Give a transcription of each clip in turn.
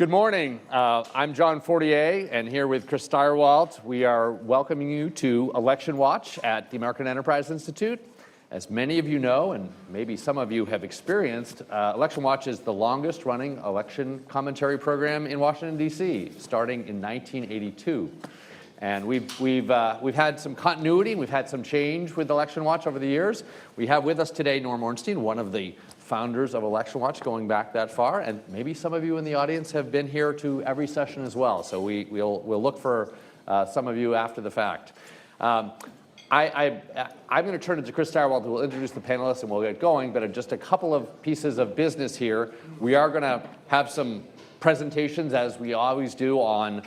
Good morning. I'm John Fortier, and here with Chris Steyerwalt, we are welcoming you to Election Watch at the American Enterprise Institute. As many of you know, and maybe some of you have experienced, Election Watch is the longest running election commentary program in Washington, D.C., starting in 1982. And we've had some continuity, we've had some change with Election Watch over the years. We have with us today Norm Ornstein, one of the founders of Election Watch, going back that far, and maybe some of you in the audience have been here to every session as well. So we'll look for some of you after the fact. I'm going to turn it to Chris Steyerwalt, who will introduce the panelists, and we'll get going. But just a couple of pieces of business here. We are going to have some presentations, as we always do, on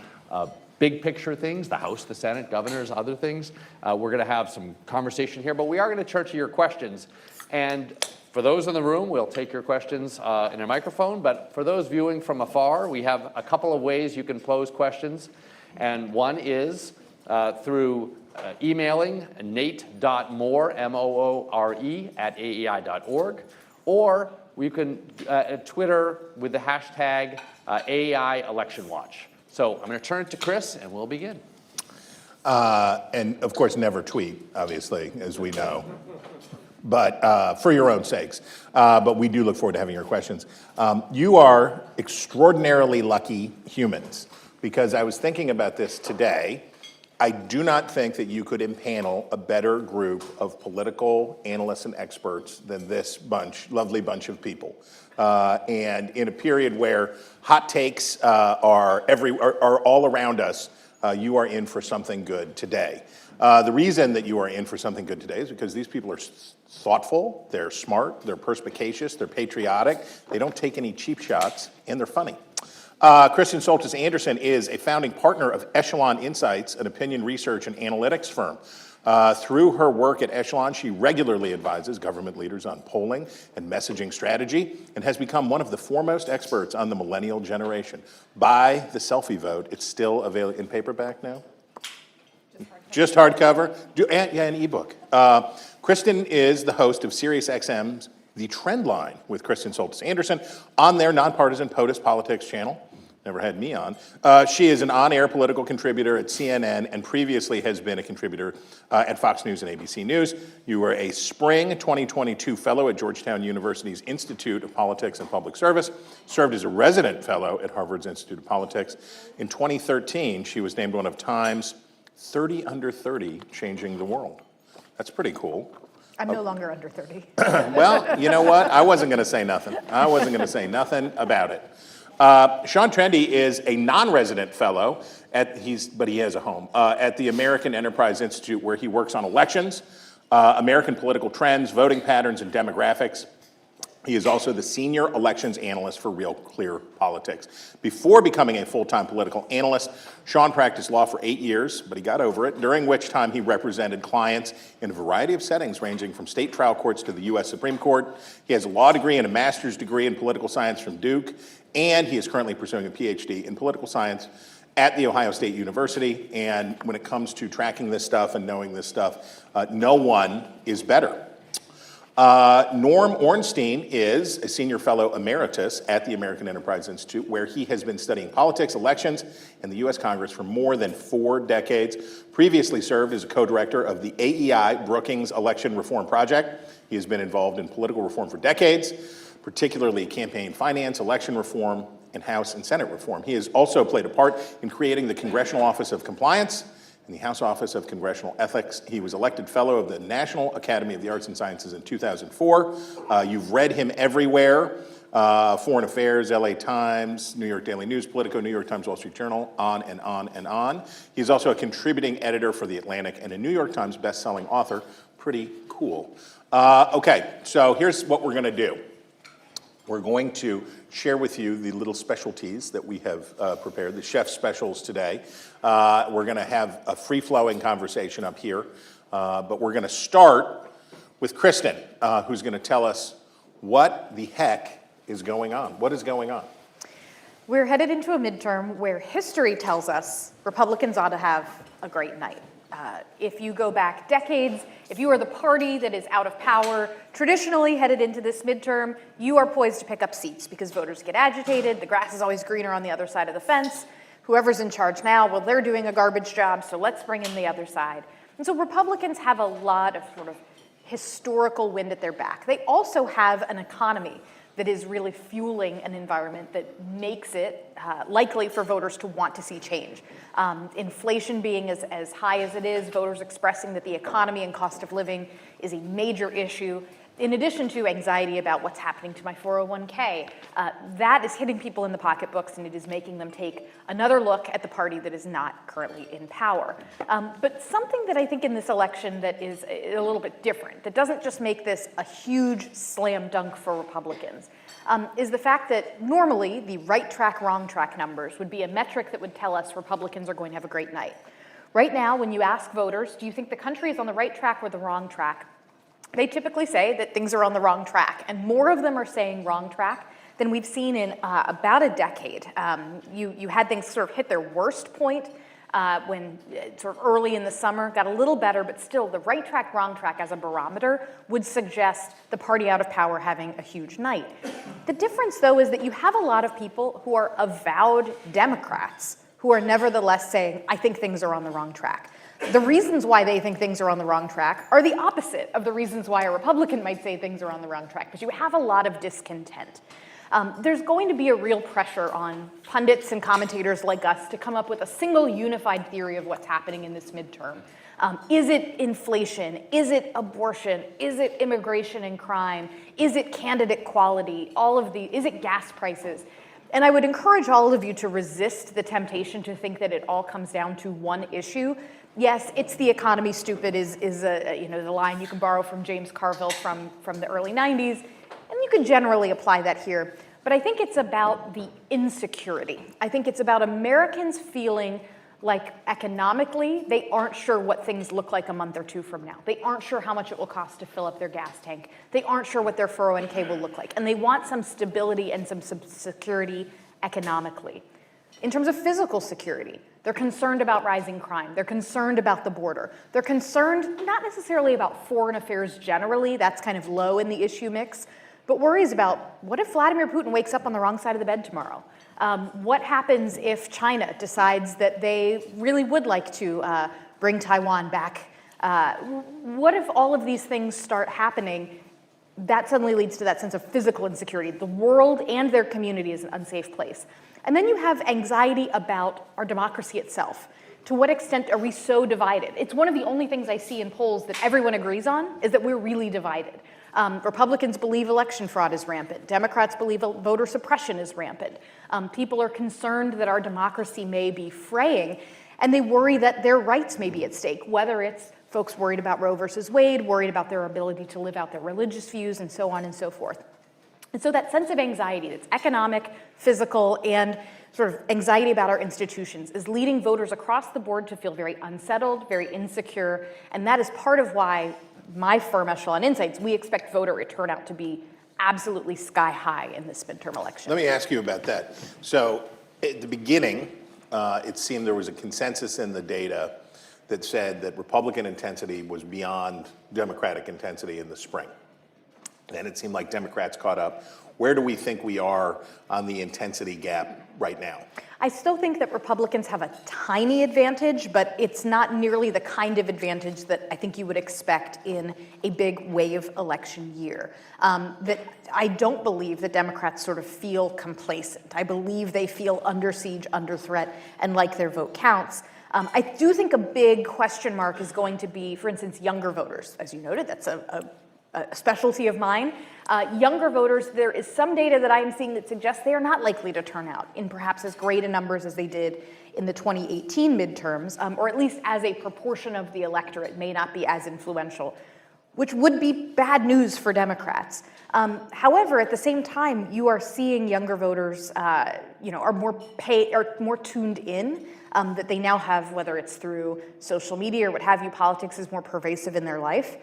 big picture things, the House, the Senate, governors, other things. We're going to have some conversation here, but we are going to turn to your questions. And for those in the room, we'll take your questions in a microphone. But for those viewing from afar, we have a couple of ways you can pose questions. And one is through emailing nate.moore, M-O-O-R-E, at AEI.org. Or you can Twitter with the hashtag AEI Election Watch. So I'm going to turn it to Chris, and we'll begin. And of course, never tweet, obviously, as we know. But for your own sakes. But we do look forward to having your questions. You are extraordinarily lucky humans, because I was thinking about this today. I do not think that you could impanel a better group of political analysts and experts than this lovely bunch of people. And in a period where hot takes are all around us, you are in for something good today. The reason that you are in for something good today is because these people are thoughtful, they're smart, they're perspicacious, they're patriotic, they don't take any cheap shots, and they're funny. Kristen Soltis Anderson is a founding partner of Echelon Insights, an opinion research and analytics firm. Through her work at Echelon, she regularly advises government leaders on polling and messaging strategy, and has become one of the foremost experts on the millennial generation. Buy the selfie vote. It's still available in paperback now? Just hardcover? An ebook. Kristen is the host of SiriusXM's The Trend Line with Kristen Soltis Anderson on their nonpartisan POTUS Politics channel. Never had me on. She is an on-air political contributor at CNN and previously has been a contributor at Fox News and ABC News. You were a spring 2022 fellow at Georgetown University's Institute of Politics and Public Service, served as a resident fellow at Harvard's Institute of Politics. In 2013, she was named one of Time's 30 under 30 changing the world. That's pretty cool. I'm no longer under 30. Well, you know what? I wasn't going to say nothing. I wasn't going to say nothing about it. Sean Trendy is a non-resident fellow, but he has a home, at the American Enterprise Institute, where he works on elections, American political trends, voting patterns, and demographics. He is also the senior elections analyst for Real Clear Politics. Before becoming a full-time political analyst, Sean practiced law for 8 years, but he got over it, during which time he represented clients in a variety of settings, ranging from state trial courts to the U.S. Supreme Court. He has a law degree and a master's degree in political science from Duke, and he is currently pursuing a PhD in political science at The Ohio State University. And when it comes to tracking this stuff and knowing this stuff, no one is better. Norm Ornstein is a senior fellow emeritus at the American Enterprise Institute, where he has been studying politics, elections, and the U.S. Congress for more than 4 decades. Previously served as a co-director of the AEI Brookings Election Reform Project. He has been involved in political reform for decades, particularly campaign finance, election reform, and House and Senate reform. He has also played a part in creating the Congressional Office of Compliance in the House Office of Congressional Ethics. He was elected fellow of the National Academy of the Arts and Sciences in 2004. You've read him everywhere. Foreign Affairs, LA Times, New York Daily News, Politico, New York Times, Wall Street Journal, on and on and on. He's also a contributing editor for The Atlantic and a New York Times best-selling author. Pretty cool. Okay, so here's what we're gonna do. We're going to share with you the little specialties that we have prepared, the chef specials today. We're going to have a free-flowing conversation up here, but we're going to start with Kristen, who's going to tell us what the heck is going on. What is going on? We're headed into a midterm where history tells us Republicans ought to have a great night. If you go back decades, if you are the party that is out of power, traditionally headed into this midterm, you are poised to pick up seats because voters get agitated, the grass is always greener on the other side of the fence, whoever's in charge now, well, they're doing a garbage job, so let's bring in the other side. And so Republicans have a lot of sort of historical wind at their back. They also have an economy that is really fueling an environment that makes it likely for voters to want to see change. Inflation being as high as it is, voters expressing that the economy and cost of living is a major issue, in addition to anxiety about what's happening to my 401k. That is hitting people in the pocketbooks, and it is making them take another look at the party that is not currently in power. But something that I think in this election that is a little bit different, that doesn't just make this a huge slam dunk for Republicans, is the fact that normally the right track, wrong track numbers would be a metric that would tell us Republicans are going to have a great night. Right now, when you ask voters, do you think the country is on the right track or the wrong track? They typically say that things are on the wrong track, and more of them are saying wrong track than we've seen in about a decade. You had things sort of hit their worst point when sort of early in the summer, got a little better, but still the right track, wrong track as a barometer would suggest the party out of power having a huge night. The difference, though, is that you have a lot of people who are avowed Democrats who are nevertheless saying, I think things are on the wrong track. The reasons why they think things are on the wrong track are the opposite of the reasons why a Republican might say things are on the wrong track, but you have a lot of discontent. There's going to be a real pressure on pundits and commentators like us to come up with a single unified theory of what's happening in this midterm. Is it inflation? Is it abortion? Is it immigration and crime? Is it candidate quality? Is it gas prices? And I would encourage all of you to resist the temptation to think that it all comes down to one issue. Yes, it's the economy, stupid, is the line you can borrow from James Carville from the early 90s, and you can generally apply that here. But I think it's about the insecurity. I think it's about Americans feeling like economically they aren't sure what things look like a month or two from now. They aren't sure how much it will cost to fill up their gas tank. They aren't sure what their 401k will look like. And they want some stability and some security economically. In terms of physical security, they're concerned about rising crime. They're concerned about the border. They're concerned not necessarily about foreign affairs generally, that's kind of low in the issue mix, but worries about what if Vladimir Putin wakes up on the wrong side of the bed tomorrow? What happens if China decides that they really would like to bring Taiwan back? What if all of these things start happening? That suddenly leads to that sense of physical insecurity. The world and their community is an unsafe place. And then you have anxiety about our democracy itself. To what extent are we so divided? It's one of the only things I see in polls that everyone agrees on is that we're really divided. Republicans believe election fraud is rampant. Democrats believe voter suppression is rampant. People are concerned that our democracy may be fraying, and they worry that their rights may be at stake, whether it's folks worried about Roe versus Wade, worried about their ability to live out their religious views, and so on and so forth. And so that sense of anxiety that's economic, physical, and sort of anxiety about our institutions is leading voters across the board to feel very unsettled, very insecure, and that is part of why my firm, Echelon Insights, we expect voter turnout to be absolutely sky high in this midterm election. Let me ask you about that. So at the beginning, it seemed there was a consensus in the data that said that Republican intensity was beyond Democratic intensity in the spring. And it seemed like Democrats caught up. Where do we think we are on the intensity gap right now? I still think that Republicans have a tiny advantage, but it's not nearly the kind of advantage that I think you would expect in a big wave election year. That I don't believe that Democrats sort of feel complacent. I believe they feel under siege, under threat, and like their vote counts. I do think a big question mark is going to be, for instance, younger voters. As you noted, that's a specialty of mine. Younger voters, there is some data that I am seeing that suggests they are not likely to turn out in perhaps as great a numbers as they did in the 2018 midterms, or at least as a proportion of the electorate may not be as influential, which would be bad news for Democrats. However, at the same time, you are seeing younger voters, are more tuned in, that they now have, whether it's through social media or what have you, politics is more pervasive in their life.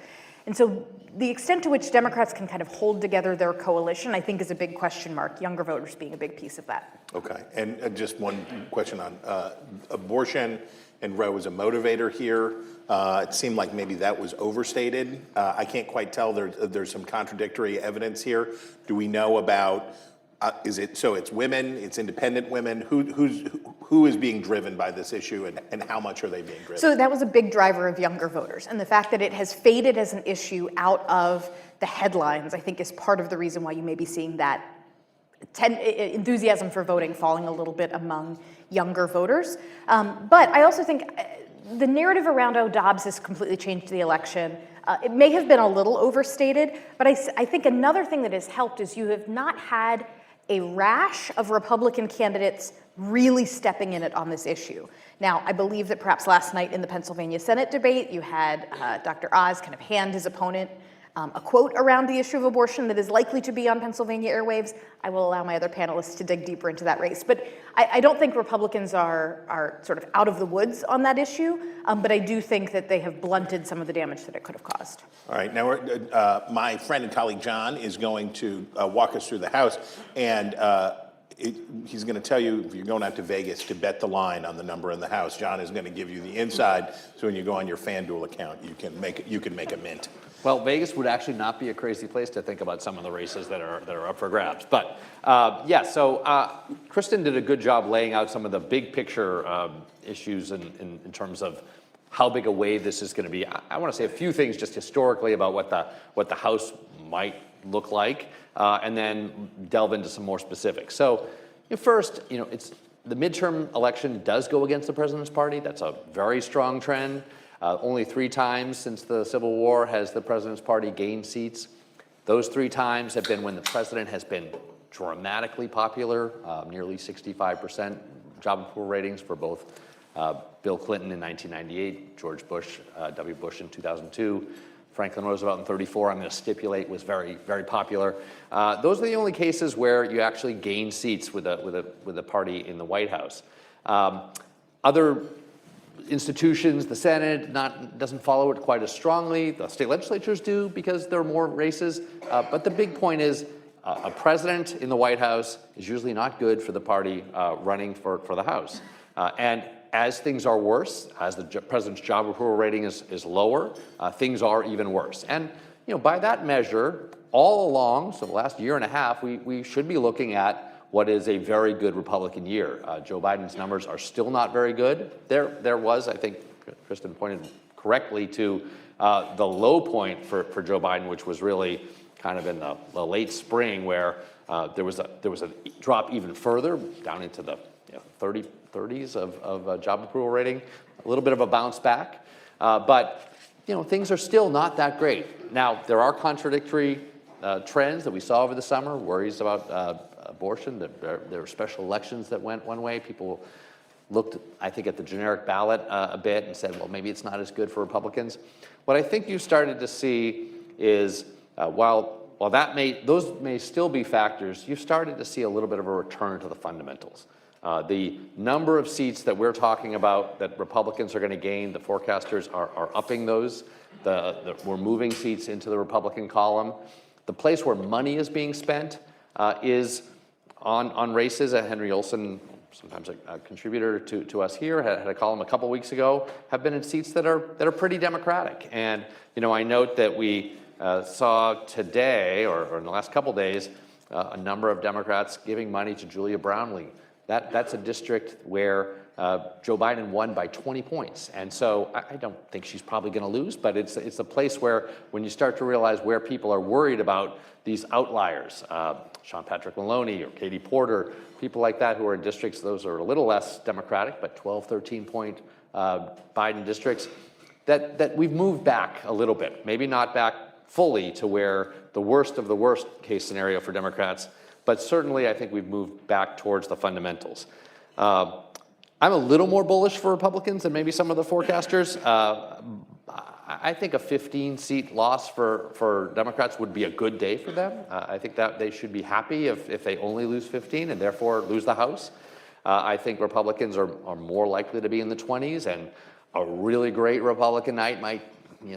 And so the extent to which Democrats can kind of hold together their coalition, I think, is a big question mark, younger voters being a big piece of that. Okay, and just one question on abortion and Roe as a motivator here. It seemed like maybe that was overstated. I can't quite tell. There's some contradictory evidence here. Do we know about, it's women, it's independent women, who is being driven by this issue and how much are they being driven? So that was a big driver of younger voters. And the fact that it has faded as an issue out of the headlines, I think, is part of the reason why you may be seeing that enthusiasm for voting falling a little bit among younger voters. But I also think the narrative around, Dobbs has completely changed the election. It may have been a little overstated, but I think another thing that has helped is you have not had a rash of Republican candidates really stepping in it on this issue. Now, I believe that perhaps last night in the Pennsylvania Senate debate, you had Dr. Oz kind of hand his opponent a quote around the issue of abortion that is likely to be on Pennsylvania airwaves. I will allow my other panelists to dig deeper into that race. But I don't think Republicans are sort of out of the woods on that issue, but I do think that they have blunted some of the damage that it could have caused. All right, now my friend and colleague John is going to walk us through the House, and he's going to tell you, if you're going out to Vegas, to bet the line on the number in the House. John is going to give you the inside, so when you go on your FanDuel account, you can make a mint. Well, Vegas would actually not be a crazy place to think about some of the races that are up for grabs. But so Kristen did a good job laying out some of the big picture issues in terms of how big a wave this is going to be. I want to say a few things just historically about what the House might look like, and then delve into some more specifics. So first, it's the midterm election does go against the president's party. That's a very strong trend. Only 3 times since the Civil War has the president's party gained seats. Those 3 times have been when the president has been dramatically popular, nearly 65% job approval ratings for both Bill Clinton in 1998, George Bush, W. Bush in 2002, Franklin Roosevelt in 34, I'm going to stipulate, was very, very popular. Those are the only cases where you actually gain seats with a party in the White House. Other institutions, the Senate doesn't follow it quite as strongly. The state legislatures do because there are more races. But the big point is a president in the White House is usually not good for the party running for the House. And as things are worse, as the president's job approval rating is lower, things are even worse. And by that measure, all along, so the last year and a half, we should be looking at what is a very good Republican year. Joe Biden's numbers are still not very good. There was, I think, Kristen pointed correctly to the low point for Joe Biden, which was really kind of in the late spring, where there was a drop even further down into the 30s of job approval rating. A little bit of a bounce back, but things are still not that great. Now there are contradictory trends that we saw over the summer. Worries about abortion. There were special elections that went one way. People looked, I think, at the generic ballot a bit and said, well, maybe it's not as good for Republicans. What I think you started to see is while those may still be factors, you've started to see a little bit of a return to the fundamentals. The number of seats that we're talking about that Republicans are going to gain, the forecasters are upping those. We're moving seats into the Republican column. The place where money is being spent is on races. Henry Olson, sometimes a contributor to us here, had a column a couple weeks ago, have been in seats that are pretty Democratic. And I note that we saw today, or in the last couple days, a number of Democrats giving money to Julia Brownlee. That's a district where Joe Biden won by 20 points. And so I don't think she's probably going to lose, but it's a place where when you start to realize where people are worried about these outliers, Sean Patrick Maloney or Katie Porter, people like that who are in districts, those are a little less Democratic, but 12, 13-point Biden districts, that we've moved back a little bit, maybe not back fully to where the worst of the worst case scenario for Democrats, but certainly I think we've moved back towards the fundamentals. I'm a little more bullish for Republicans than maybe some of the forecasters. I think a 15-seat loss for Democrats would be a good day for them. I think that they should be happy if they only lose 15 and therefore lose the House. I think Republicans are more likely to be in the 20s, and a really great Republican night might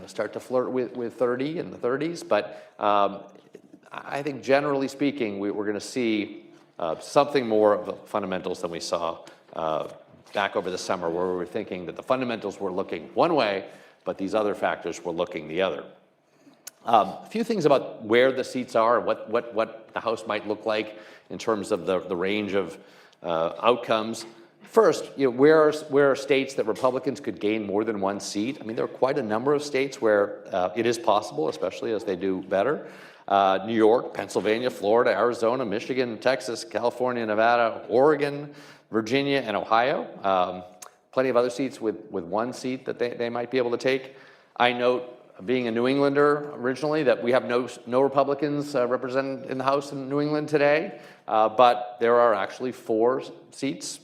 start to flirt with 30 in the 30s. But I think generally speaking, we're going to see something more of the fundamentals than we saw back over the summer, where we were thinking that the fundamentals were looking one way, but these other factors were looking the other. A few things about where the seats are, what the House might look like in terms of the range of outcomes. First, where are states that Republicans could gain more than one seat? I mean, there are quite a number of states where it is possible, especially as they do better. New York, Pennsylvania, Florida, Arizona, Michigan, Texas, California, Nevada, Oregon, Virginia, and Ohio. Plenty of other seats with one seat that they might be able to take. I note, being a New Englander originally, that we have no Republicans represented in the House in New England today, but there are actually 4 seats,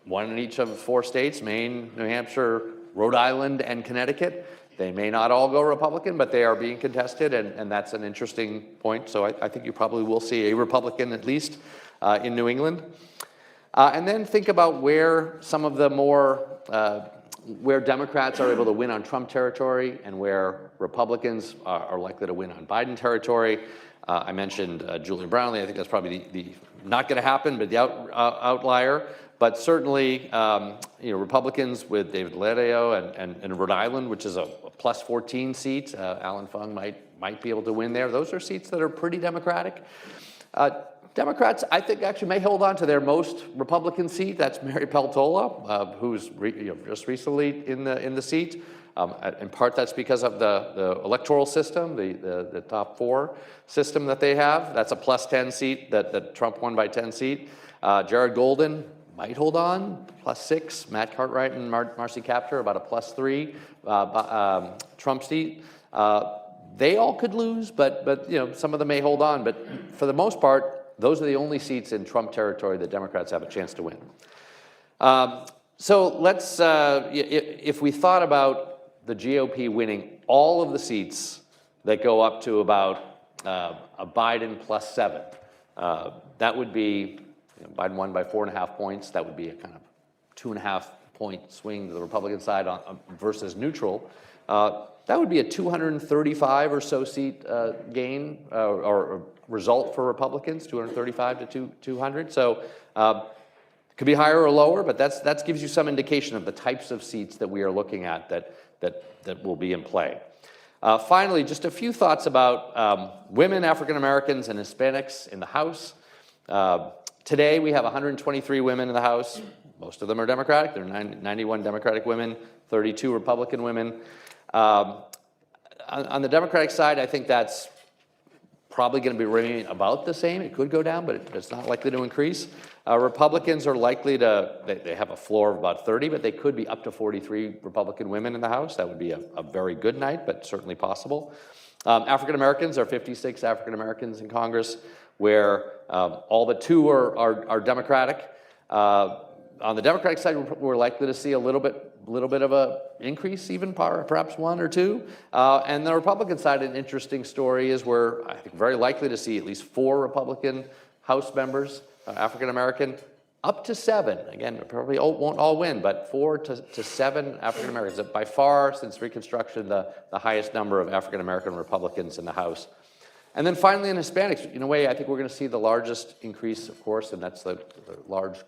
one in each of 4 states, Maine, New Hampshire, Rhode Island, and Connecticut. They may not all go Republican, but they are being contested, and that's an interesting point. So I think you probably will see a Republican, at least, in New England. And then think about where some of the more, where Democrats are able to win on Trump territory and where Republicans are likely to win on Biden territory. I mentioned Julia Brownlee. I think that's probably the not going to happen, but the outlier. But certainly, Republicans with David Ledio and Rhode Island, which is a plus 14 seat, Alan Fung might be able to win there. Those are seats that are pretty Democratic. Democrats, I think, actually may hold on to their most Republican seat. That's Mary Peltola, who's just recently in the seat. In part, that's because of the electoral system, the top 4 system that they have. That's a plus 10 seat that Trump won by 10 seat. Jared Golden might hold on, plus 6. Matt Cartwright and Marcy Kaptur, about a plus 3. Trump seat. They all could lose, but some of them may hold on. But for the most part, those are the only seats in Trump territory that Democrats have a chance to win. So let's, if we thought about the GOP winning all of the seats that go up to about a Biden plus 7, that would be, Biden won by 4.5 points. That would be a kind of 2.5 point swing to the Republican side versus neutral. That would be a 235 or so seat gain or result for Republicans, 235 to 200. So it could be higher or lower, but that gives you some indication of the types of seats that we are looking at that will be in play. Finally, just a few thoughts about women, African Americans, and Hispanics in the House. Today, we have 123 women in the House. Most of them are Democratic. There are 91 Democratic women, 32 Republican women. On the Democratic side, I think that's probably going to be remaining about the same. It could go down, but it's not likely to increase. Republicans are likely to, they have a floor of about 30, but they could be up to 43 Republican women in the House. That would be a very good night, but certainly possible. African Americans, are 56 African Americans in Congress, where all but 2 are Democratic. On the Democratic side, we're likely to see a little bit of a increase, even perhaps 1 or 2. And the Republican side, an interesting story is we're, I think, very likely to see at least 4 Republican House members, African American, up to 7. Again, probably won't all win, but 4 to 7 African Americans. By far, since Reconstruction, the highest number of African American Republicans in the House. And then finally, in Hispanics, in a way, I think we're going to see the largest increase, of course, and that's the large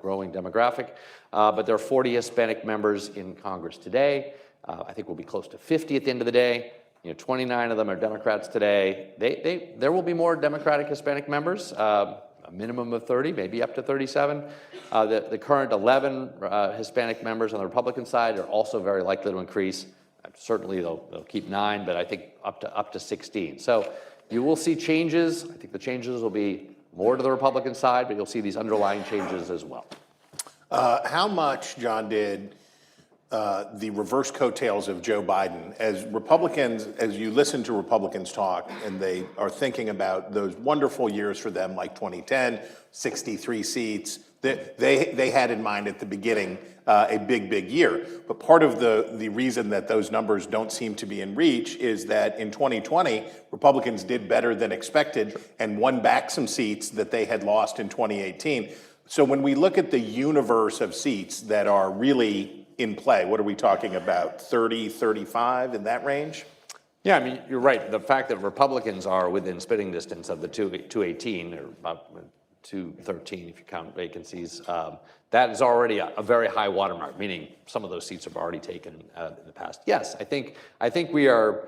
growing demographic. But there are 40 Hispanic members in Congress today. I think we'll be close to 50 at the end of the day. 29 of them are Democrats today. There will be more Democratic Hispanic members, a minimum of 30, maybe up to 37. The current 11 Hispanic members on the Republican side are also very likely to increase. Certainly they'll keep 9, but I think up to 16. So you will see changes. I think the changes will be more to the Republican side, but you'll see these underlying changes as well. How much, John, did the reverse coattails of Joe Biden, as Republicans, as you listen to Republicans talk, and they are thinking about those wonderful years for them, like 2010, 63 seats, they had in mind at the beginning a big year. But part of the reason that those numbers don't seem to be in reach is that in 2020, Republicans did better than expected and won back some seats that they had lost in 2018. So when we look at the universe of seats that are really in play, what are we talking about? 30, 35, in that range? Yeah, I mean, you're right. The fact that Republicans are within spitting distance of the 218, or about 213 if you count vacancies, that is already a very high watermark, meaning some of those seats have already taken in the past. Yes, I think we are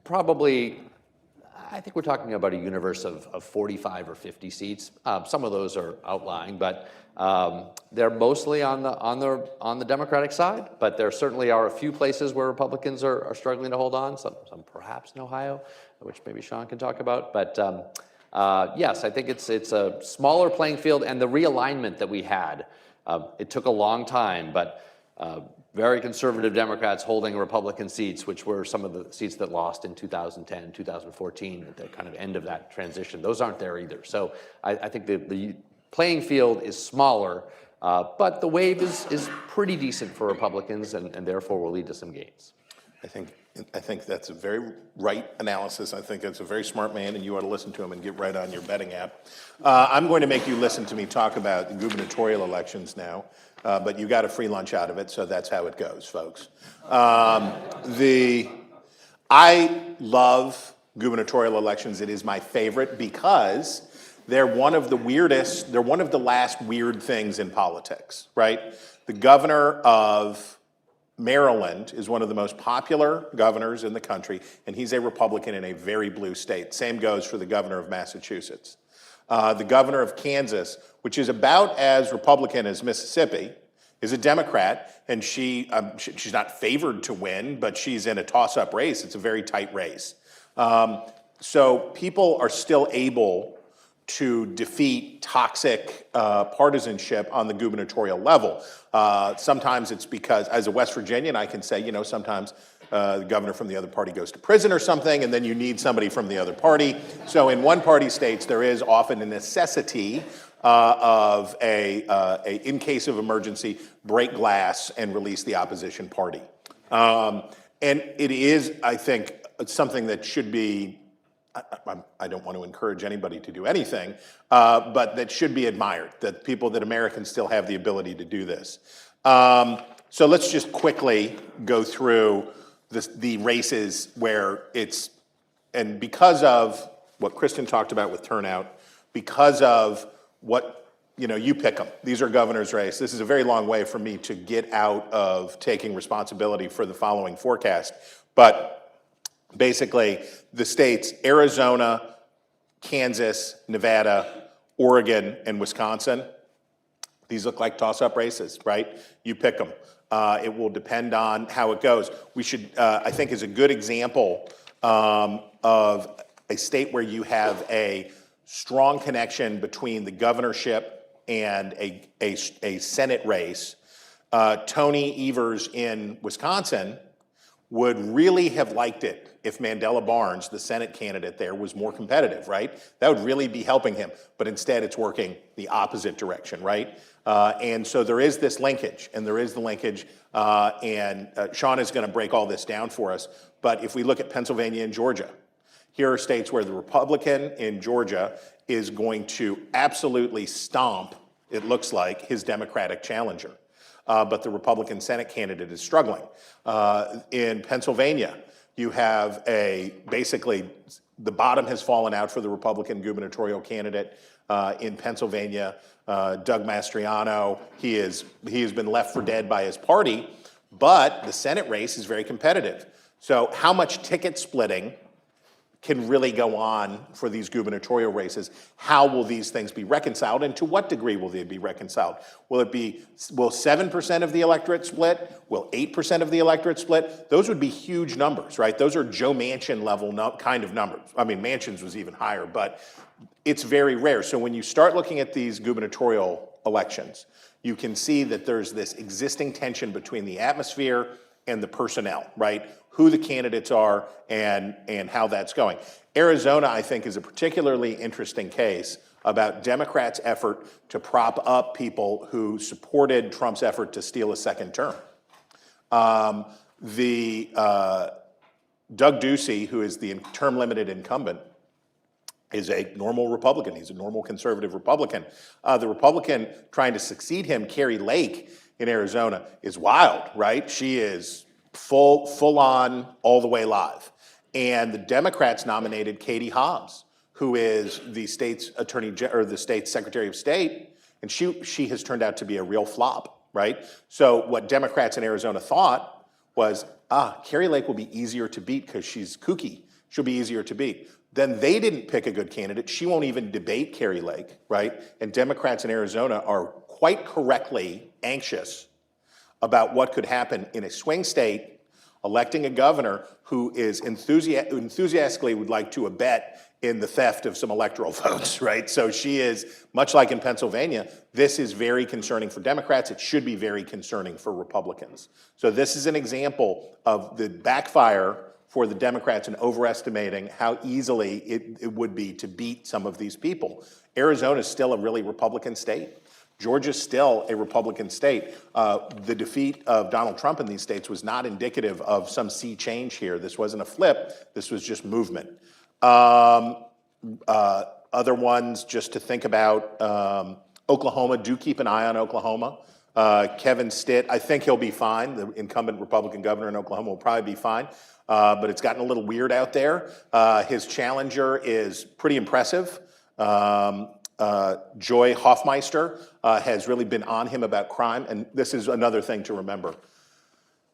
probably, I think we're talking about a universe of 45 or 50 seats. Some of those are outlying, but they're mostly on the Democratic side. But there certainly are a few places where Republicans are struggling to hold on. Some perhaps in Ohio, which maybe Sean can talk about. But yes, I think it's a smaller playing field, and the realignment that we had. It took a long time, but very conservative Democrats holding Republican seats, which were some of the seats that lost in 2010, 2014, at the kind of end of that transition. Those aren't there either. So I think the playing field is smaller, but the wave is pretty decent for Republicans, and therefore will lead to some gains. I think that's a very right analysis. I think that's a very smart man, and you ought to listen to him and get right on your betting app. I'm going to make you listen to me talk about the gubernatorial elections now, but you got a free lunch out of it, so that's how it goes, folks. I love gubernatorial elections. It is my favorite because they're one of the weirdest, they're one of the last weird things in politics, right? The governor of Maryland is one of the most popular governors in the country, and he's a Republican in a very blue state. Same goes for the governor of Massachusetts. The governor of Kansas, which is about as Republican as Mississippi, is a Democrat, and she's not favored to win, but she's in a toss-up race. It's a very tight race. So people are still able to defeat toxic partisanship on the gubernatorial level. Sometimes it's because, as a West Virginian, I can say, sometimes the governor from the other party goes to prison or something, and then you need somebody from the other party. So in one-party states, there is often a necessity of in case of emergency, break glass and release the opposition party. And it is, I think, something that should be, I don't want to encourage anybody to do anything, but that should be admired, that Americans still have the ability to do this. So let's just quickly go through the races where and because of what Kristen talked about with turnout, because of what, you pick them. These are governor's race. This is a very long way for me to get out of taking responsibility for the following forecast. But basically, the states, Arizona, Kansas, Nevada, Oregon, and Wisconsin, these look like toss-up races, right? You pick them. It will depend on how it goes. We should, I think, is a good example of a state where you have a strong connection between the governorship and a Senate race. Tony Evers in Wisconsin would really have liked it if Mandela Barnes, the Senate candidate there, was more competitive, right? That would really be helping him. But instead, it's working the opposite direction, right? And so there is this linkage, and there is the linkage, and Sean is going to break all this down for us. But if we look at Pennsylvania and Georgia, here are states where the Republican in Georgia is going to absolutely stomp, it looks like, his Democratic challenger. But the Republican Senate candidate is struggling. In Pennsylvania, you have basically the bottom has fallen out for the Republican gubernatorial candidate in Pennsylvania. Doug Mastriano, he has been left for dead by his party, but the Senate race is very competitive. So how much ticket splitting can really go on for these gubernatorial races? How will these things be reconciled, and to what degree will they be reconciled? Will 7% of the electorate split? Will 8% of the electorate split? Those would be huge numbers, right? Those are Joe Manchin level kind of numbers. I mean, Manchin's was even higher, but it's very rare. So when you start looking at these gubernatorial elections, you can see that there's this existing tension between the atmosphere and the personnel, right? Who the candidates are and how that's going. Arizona, I think, is a particularly interesting case about Democrats' effort to prop up people who supported Trump's effort to steal a second term. Doug Ducey, who is the term-limited incumbent, is a normal Republican. He's a normal conservative Republican. The Republican trying to succeed him, Carrie Lake in Arizona, is wild, right? She is full on, all the way live. And the Democrats nominated Katie Hobbs, who is the state's the state's Secretary of State, and she has turned out to be a real flop, right? So what Democrats in Arizona thought was, Carrie Lake will be easier to beat because she's kooky. She'll be easier to beat. Then they didn't pick a good candidate. She won't even debate Carrie Lake, right? And Democrats in Arizona are quite correctly anxious about what could happen in a swing state, electing a governor who is enthusiastically would like to abet in the theft of some electoral votes, right? So she is, much like in Pennsylvania, this is very concerning for Democrats. It should be very concerning for Republicans. So this is an example of the backfire for the Democrats in overestimating how easily it would be to beat some of these people. Arizona is still a really Republican state. Georgia's still a Republican state. The defeat of Donald Trump in these states was not indicative of some sea change here. This wasn't a flip. This was just movement. Other ones just to think about, Oklahoma, do keep an eye on Oklahoma. Kevin Stitt, I think he'll be fine. The incumbent Republican governor in Oklahoma will probably be fine. But it's gotten a little weird out there. His challenger is pretty impressive. Joy Hoffmeister has really been on him about crime, and this is another thing to remember.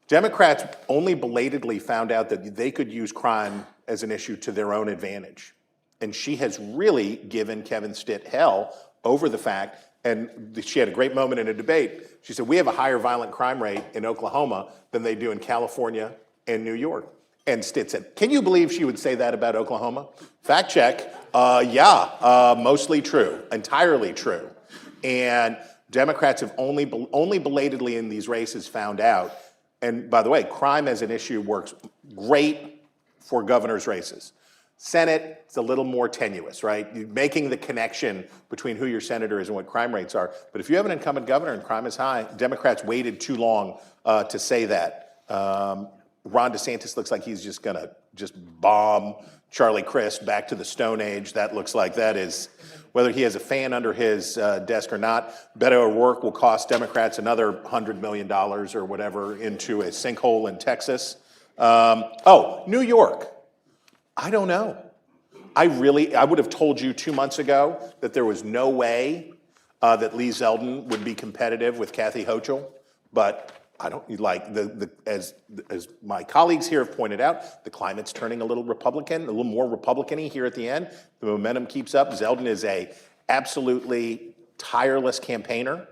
Democrats only belatedly found out that they could use crime as an issue to their own advantage. And she has really given Kevin Stitt hell over the fact, and she had a great moment in a debate. She said, we have a higher violent crime rate in Oklahoma than they do in California and New York. And Stitt said, can you believe she would say that about Oklahoma? Fact check, mostly true, entirely true. And Democrats have only belatedly in these races found out, and by the way, crime as an issue works great for governor's races. Senate, it's a little more tenuous, right? You're making the connection between who your senator is and what crime rates are. But if you have an incumbent governor and crime is high, Democrats waited too long to say that. Ron DeSantis looks like he's just gonna bomb Charlie Crist back to the Stone Age. That looks like that is, whether he has a fan under his desk or not. Beto O'Rourke will cost Democrats another $100 million or whatever into a sinkhole in Texas. New York. I don't know. I would have told you 2 months ago that there was no way that Lee Zeldin would be competitive with Kathy Hochul, but I don't like as my colleagues here have pointed out, the climate's turning a little Republican, a little more Republican-y here at the end. The momentum keeps up. Zeldin is a absolutely tireless campaigner.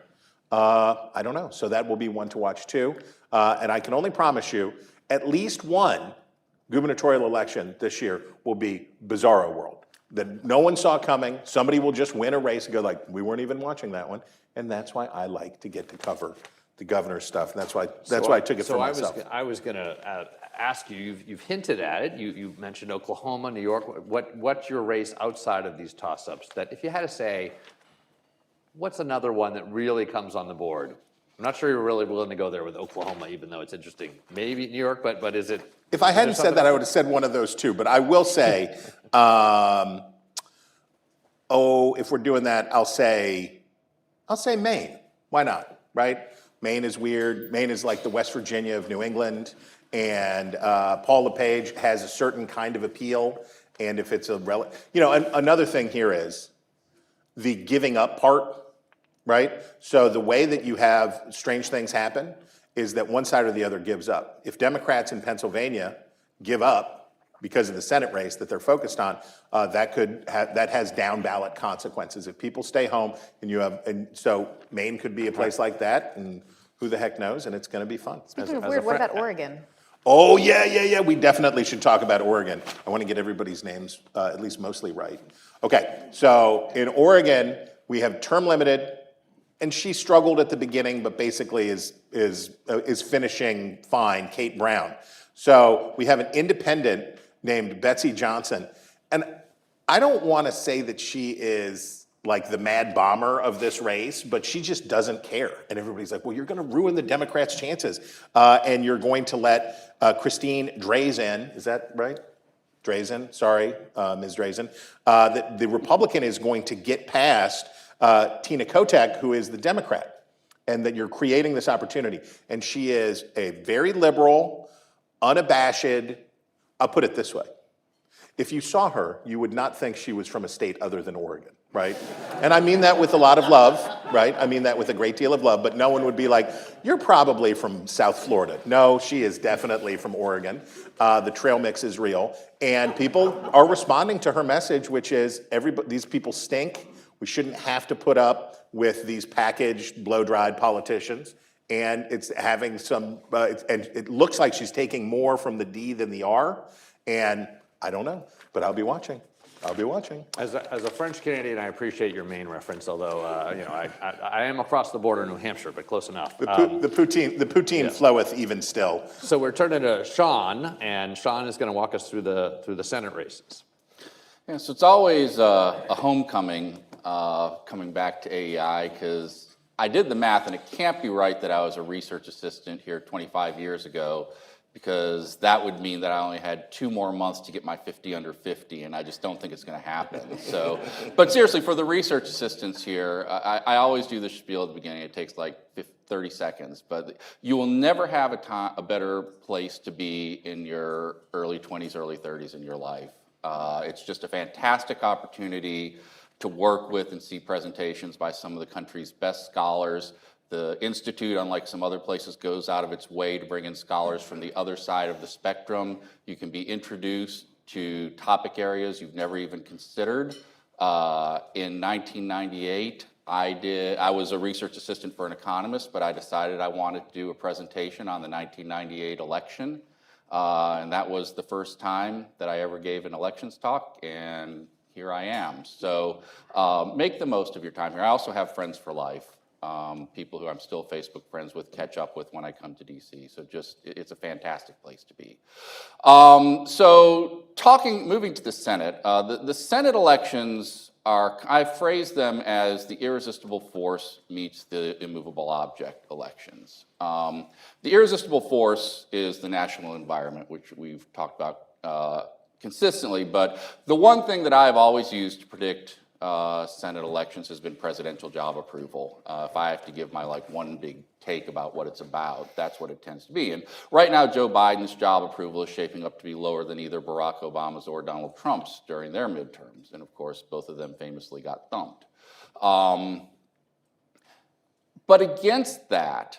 I don't know. So that will be one to watch too. And I can only promise you, at least one gubernatorial election this year will be bizarro world that no one saw coming. Somebody will just win a race and go like, we weren't even watching that one. And that's why I like to get to cover the governor's stuff. And that's why I took it for myself. I was going to ask you. You've hinted at it. You mentioned Oklahoma, New York. What's your race outside of these toss-ups? That if you had to say, what's another one that really comes on the board? I'm not sure you're really willing to go there with Oklahoma, even though it's interesting. Maybe New York, but is it? If I hadn't said that, I would have said one of those two. But I will say, if we're doing that, I'll say Maine. Why not? Right? Maine is weird. Maine is like the West Virginia of New England. And Paul LePage has a certain kind of appeal. And if it's another thing here is the giving up part, right? So the way that you have strange things happen is that one side or the other gives up. If Democrats in Pennsylvania give up because of the Senate race that they're focused on, that has down ballot consequences. If people stay home and so Maine could be a place like that, and who the heck knows, and it's going to be fun. Speaking of weird, what about Oregon? Oh, yeah. We definitely should talk about Oregon. I want to get everybody's names at least mostly right. Okay, so in Oregon, we have term limited, and she struggled at the beginning, but basically is finishing fine, Kate Brown. So we have an independent named Betsy Johnson, and I don't want to say that she is like the mad bomber of this race, but she just doesn't care. And everybody's like, well, you're going to ruin the Democrats' chances, and you're going to let Christine Drazan, is that right? Ms. Drazen, that the Republican is going to get past Tina Kotek, who is the Democrat, and that you're creating this opportunity. And she is a very liberal, unabashed, I'll put it this way. If you saw her, you would not think she was from a state other than Oregon, right? And I mean that with a lot of love, right? I mean that with a great deal of love, but no one would be like, you're probably from South Florida. No, she is definitely from Oregon. The trail mix is real. And people are responding to her message, which is, these people stink. We shouldn't have to put up with these packaged, blow-dried politicians. And it's having some, and it looks like she's taking more from the D than the R. And I don't know, but I'll be watching. I'll be watching. As a French Canadian, I appreciate your Maine reference, although I am across the border in New Hampshire, but close enough. The poutine floweth even still. So we're turning to Sean, and Sean is going to walk us through the Senate races. Yeah, so it's always a homecoming coming back to AEI, because I did the math, and it can't be right that I was a research assistant here 25 years ago, because that would mean that I only had 2 more months to get my 50 under 50, and I just don't think it's going to happen. So, but seriously, for the research assistants here, I always do this spiel at the beginning. It takes like 30 seconds, but you will never have a better place to be in your early 20s, early 30s in your life. It's just a fantastic opportunity to work with and see presentations by some of the country's best scholars. The Institute, unlike some other places, goes out of its way to bring in scholars from the other side of the spectrum. You can be introduced to topic areas you've never even considered. In 1998, I was a research assistant for an economist, but I decided I wanted to do a presentation on the 1998 election. And that was the first time that I ever gave an elections talk, and here I am. So make the most of your time here. I also have friends for life. People who I'm still Facebook friends with, catch up with when I come to DC. So it's a fantastic place to be. Moving to the Senate, the Senate elections I phrase them as the irresistible force meets the immovable object elections. The irresistible force is the national environment, which we've talked about consistently, but the one thing that I've always used to predict Senate elections has been presidential job approval. If I have to give my one big take about what it's about, that's what it tends to be. And right now, Joe Biden's job approval is shaping up to be lower than either Barack Obama's or Donald Trump's during their midterms. And of course, both of them famously got thumped. But against that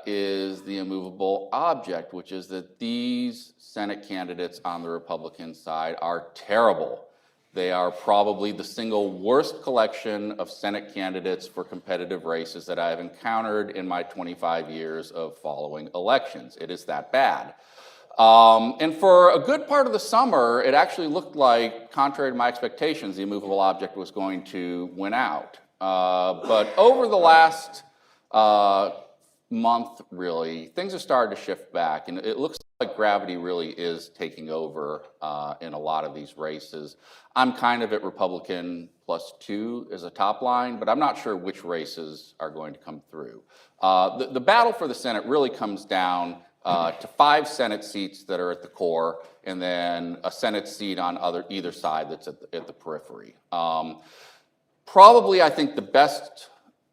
is the immovable object, which is that these Senate candidates on the Republican side are terrible. They are probably the single worst collection of Senate candidates for competitive races that I've encountered in my 25 years of following elections. It is that bad. And for a good part of the summer, it actually looked like, contrary to my expectations, the immovable object was going to win out. But over the last month, really, things have started to shift back, and it looks like gravity really is taking over in a lot of these races. I'm kind of at Republican +2 as a top line, but I'm not sure which races are going to come through. The battle for the Senate really comes down to 5 Senate seats that are at the core, and then a Senate seat on either side that's at the periphery. Probably, I think the best.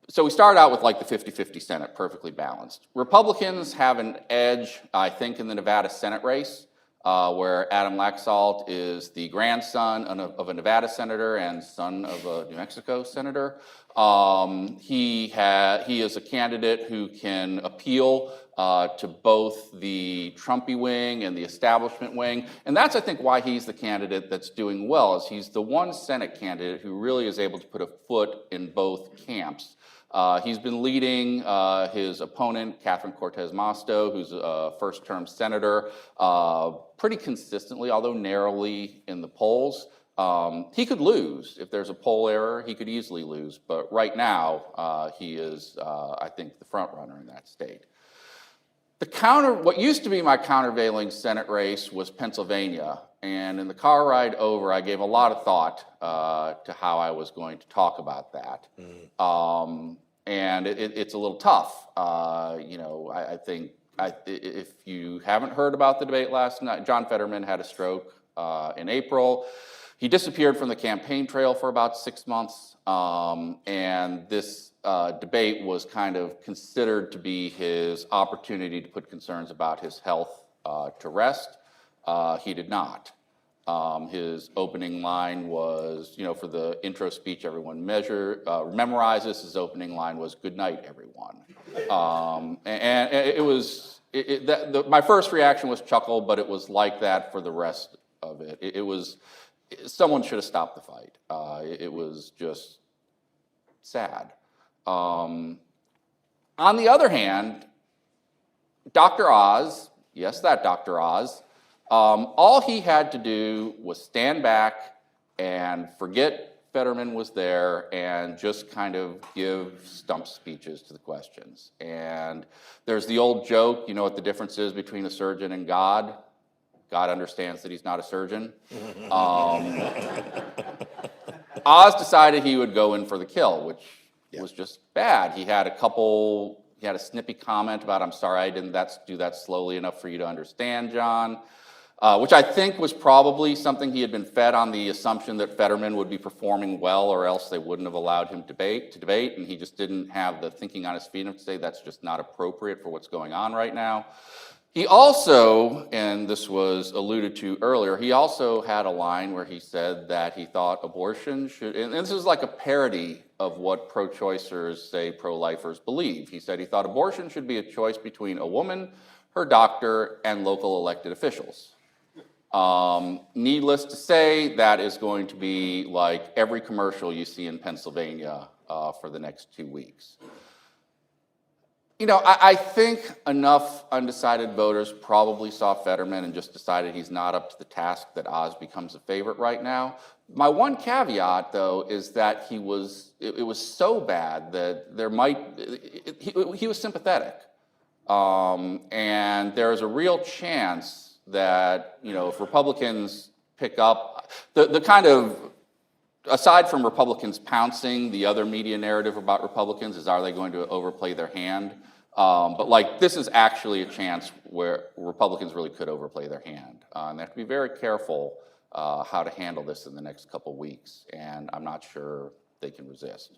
So we started out with the 50-50 Senate, perfectly balanced. Republicans have an edge, I think, in the Nevada Senate race, where Adam Laxalt is the grandson of a Nevada senator and son of a New Mexico senator. He is a candidate who can appeal to both the Trumpy wing and the establishment wing. And that's, I think, why he's the candidate that's doing well, is he's the one Senate candidate who really is able to put a foot in both camps. He's been leading his opponent, Catherine Cortez Masto, who's a first-term senator, pretty consistently, although narrowly in the polls. He could lose. If there's a poll error, he could easily lose. But right now, he is, I think, the front runner in that state. What used to be my countervailing Senate race was Pennsylvania. And in the car ride over, I gave a lot of thought to how I was going to talk about that. And it's a little tough. I think if you haven't heard about the debate last night, John Fetterman had a stroke in April. He disappeared from the campaign trail for about 6 months, and this debate was kind of considered to be his opportunity to put concerns about his health to rest. He did not. His opening line was, for the intro speech everyone memorizes, his opening line was, "Good night, everyone." And it was, my first reaction was chuckle, but it was like that for the rest of it. It was, someone should have stopped the fight. It was just sad. On the other hand, Dr. Oz, yes, that Dr. Oz, all he had to do was stand back and forget Fetterman was there and just kind of give stump speeches to the questions. And there's the old joke, you know what the difference is between a surgeon and God? God understands that he's not a surgeon. Oz decided he would go in for the kill, which was just bad. He had a snippy comment about, "I'm sorry I didn't do that slowly enough for you to understand, John," which I think was probably something he had been fed on the assumption that Fetterman would be performing well, or else they wouldn't have allowed him to debate, and he just didn't have the thinking on his feet enough to say that's just not appropriate for what's going on right now. He also, and this was alluded to earlier, he also had a line where he said that he thought abortion should, and this is like a parody of what pro-choicers say pro-lifers believe. He said he thought abortion should be a choice between a woman, her doctor, and local elected officials. Needless to say, that is going to be like every commercial you see in Pennsylvania for the next 2 weeks. I think enough undecided voters probably saw Fetterman and just decided he's not up to the task that Oz becomes a favorite right now. My one caveat, though, is that it was so bad that he was sympathetic. And there's a real chance that, if Republicans pick up the kind of, aside from Republicans pouncing, the other media narrative about Republicans is, are they going to overplay their hand? But this is actually a chance where Republicans really could overplay their hand. And they have to be very careful how to handle this in the next couple weeks. And I'm not sure they can resist.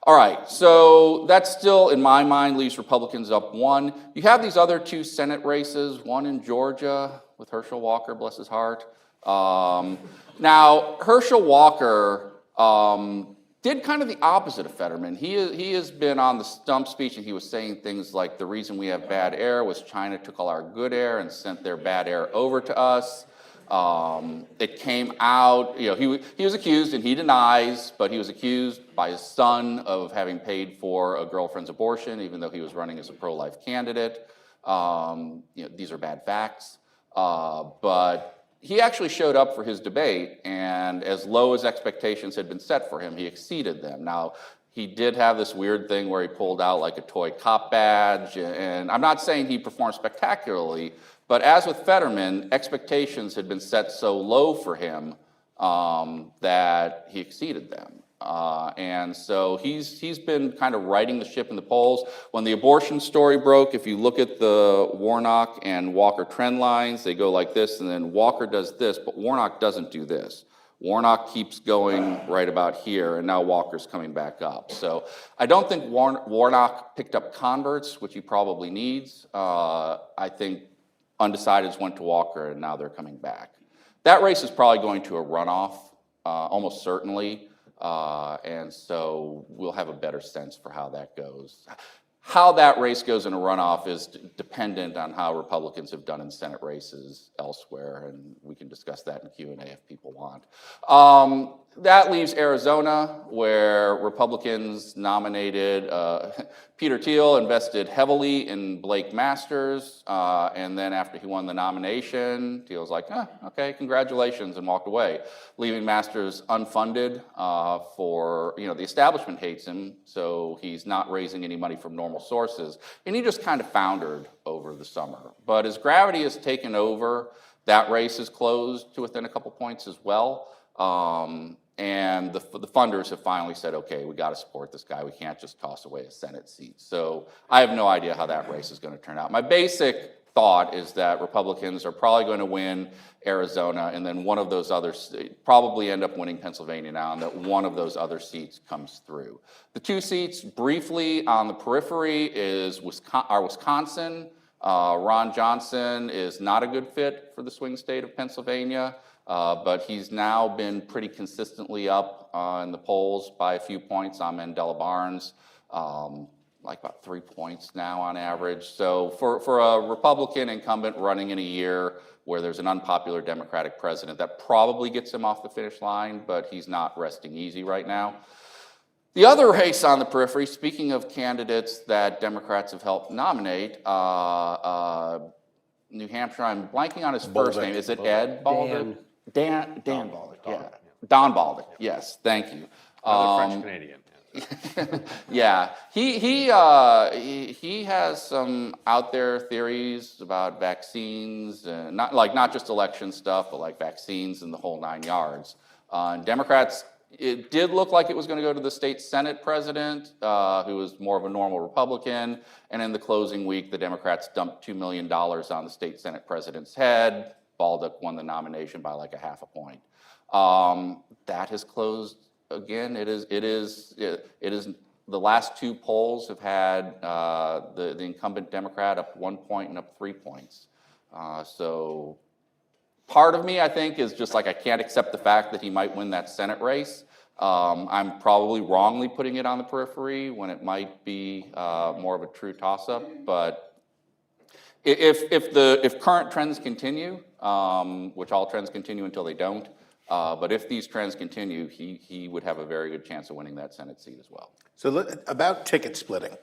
All right, so that still, in my mind, leaves Republicans up 1. You have these other 2 Senate races, one in Georgia with Herschel Walker, bless his heart. Now, Herschel Walker did kind of the opposite of Fetterman. He has been on the stump speech, and he was saying things like, the reason we have bad air was China took all our good air and sent their bad air over to us. It came out, he was accused, and he denies, but he was accused by his son of having paid for a girlfriend's abortion, even though he was running as a pro-life candidate. These are bad facts. But he actually showed up for his debate, and as low as expectations had been set for him, he exceeded them. Now, he did have this weird thing where he pulled out like a toy cop badge, and I'm not saying he performed spectacularly, but as with Fetterman, expectations had been set so low for him that he exceeded them. And so he's been kind of riding the ship in the polls. When the abortion story broke, if you look at the Warnock and Walker trend lines, they go like this, and then Walker does this, but Warnock doesn't do this. Warnock keeps going right about here, and now Walker's coming back up. So I don't think Warnock picked up converts, which he probably needs. I think undecideds went to Walker, and now they're coming back. That race is probably going to a runoff, almost certainly. And so we'll have a better sense for how that goes. How that race goes in a runoff is dependent on how Republicans have done in Senate races elsewhere, and we can discuss that in Q&A if people want. That leaves Arizona, where Republicans nominated Peter Thiel, invested heavily in Blake Masters, and then after he won the nomination, Thiel was like, okay, congratulations, and walked away, leaving Masters unfunded for, the establishment hates him, so he's not raising any money from normal sources, and he just kind of foundered over the summer. But as gravity has taken over, that race is closed to within a couple points as well. And the funders have finally said, okay, we got to support this guy. We can't just toss away a Senate seat. So I have no idea how that race is going to turn out. My basic thought is that Republicans are probably going to win Arizona, and then one of those other probably end up winning Pennsylvania now, and that one of those other seats comes through. The two seats, briefly on the periphery, are Wisconsin. Ron Johnson is not a good fit for the swing state of Pennsylvania, but he's now been pretty consistently up in the polls by a few points on Mandela Barnes. Like about 3 points now on average. So for a Republican incumbent running in a year where there's an unpopular Democratic president, that probably gets him off the finish line, but he's not resting easy right now. The other race on the periphery, speaking of candidates that Democrats have helped nominate, New Hampshire, I'm blanking on his first name. Is it Ed Baldick? Dan Baldick, yeah. Don Baldick, yes, thank you. Another French-Canadian. Yeah, he has some out there theories about vaccines, and not just election stuff, but like vaccines and the whole 9 yards. And Democrats, it did look like it was going to go to the state Senate president, who was more of a normal Republican. And in the closing week, the Democrats dumped $2 million on the state Senate president's head. Baldick won the nomination by like a half a point. That has closed. Again, it is the last two polls have had the incumbent Democrat up 1 point and up 3 points. So part of me, I think, is just like I can't accept the fact that he might win that Senate race. I'm probably wrongly putting it on the periphery when it might be more of a true toss-up. But if current trends continue, which all trends continue until they don't, but if these trends continue, he would have a very good chance of winning that Senate seat as well. So about ticket splitting.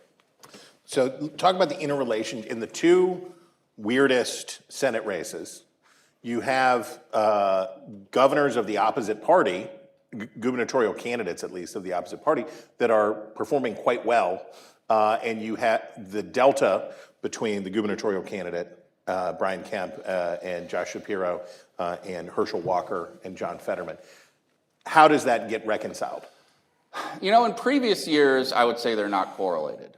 So talk about the interrelation in the two weirdest Senate races. You have governors of the opposite party, gubernatorial candidates at least of the opposite party, that are performing quite well. And you have the delta between the gubernatorial candidate, Brian Kemp and Josh Shapiro, and Herschel Walker and John Fetterman. How does that get reconciled? You know, in previous years, I would say they're not correlated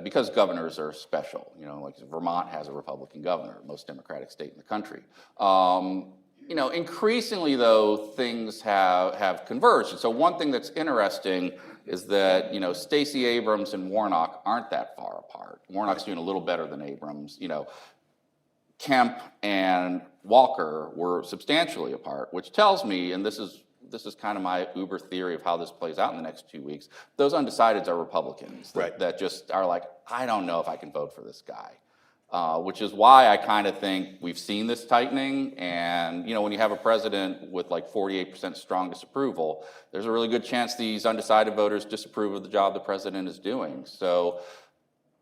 because governors are special. You know, like Vermont has a Republican governor, most Democratic state in the country. You know, increasingly though, things have converged. And so one thing that's interesting is that, you know, Stacey Abrams and Warnock aren't that far apart. Warnock's doing a little better than Abrams. You know, Kemp and Walker were substantially apart, which tells me, and this is kind of my Uber theory of how this plays out in the next 2 weeks, those undecideds are Republicans that just are like, I don't know if I can vote for this guy. Which is why I kind of think we've seen this tightening. And, you know, when you have a president with like 48% strong disapproval, there's a really good chance these undecided voters disapprove of the job the president is doing. So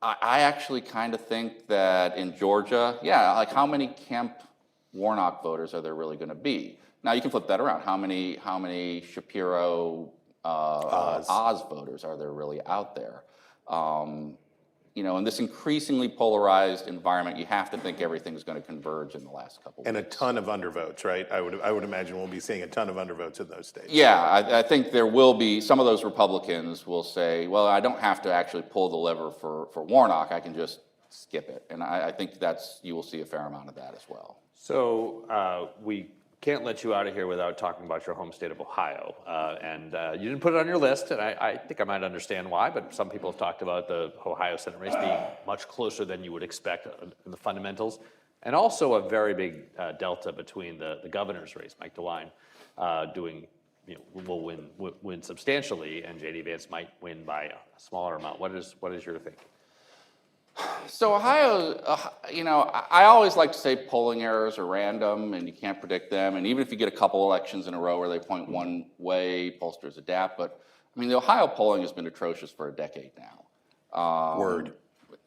I actually kind of think that in Georgia, yeah, like how many Kemp Warnock voters are there really going to be? Now you can flip that around. How many Shapiro Oz voters are there really out there? You know, in this increasingly polarized environment, you have to think everything's going to converge in the last couple of weeks. And a ton of undervotes, right? I would imagine we'll be seeing a ton of undervotes in those states. Yeah, I think there will be, some of those Republicans will say, well, I don't have to actually pull the lever for Warnock, I can just skip it. And I think you will see a fair amount of that as well. So we can't let you out of here without talking about your home state of Ohio. And you didn't put it on your list, and I think I might understand why, but some people have talked about the Ohio Senate race being much closer than you would expect in the fundamentals, and also a very big delta between the governor's race. Mike DeWine will win substantially, and J.D. Vance might win by a smaller amount. What is your thinking? So Ohio, you know, I always like to say polling errors are random and you can't predict them. And even if you get a couple elections in a row where they point one way, pollsters adapt. But I mean, the Ohio polling has been atrocious for a decade now. Word.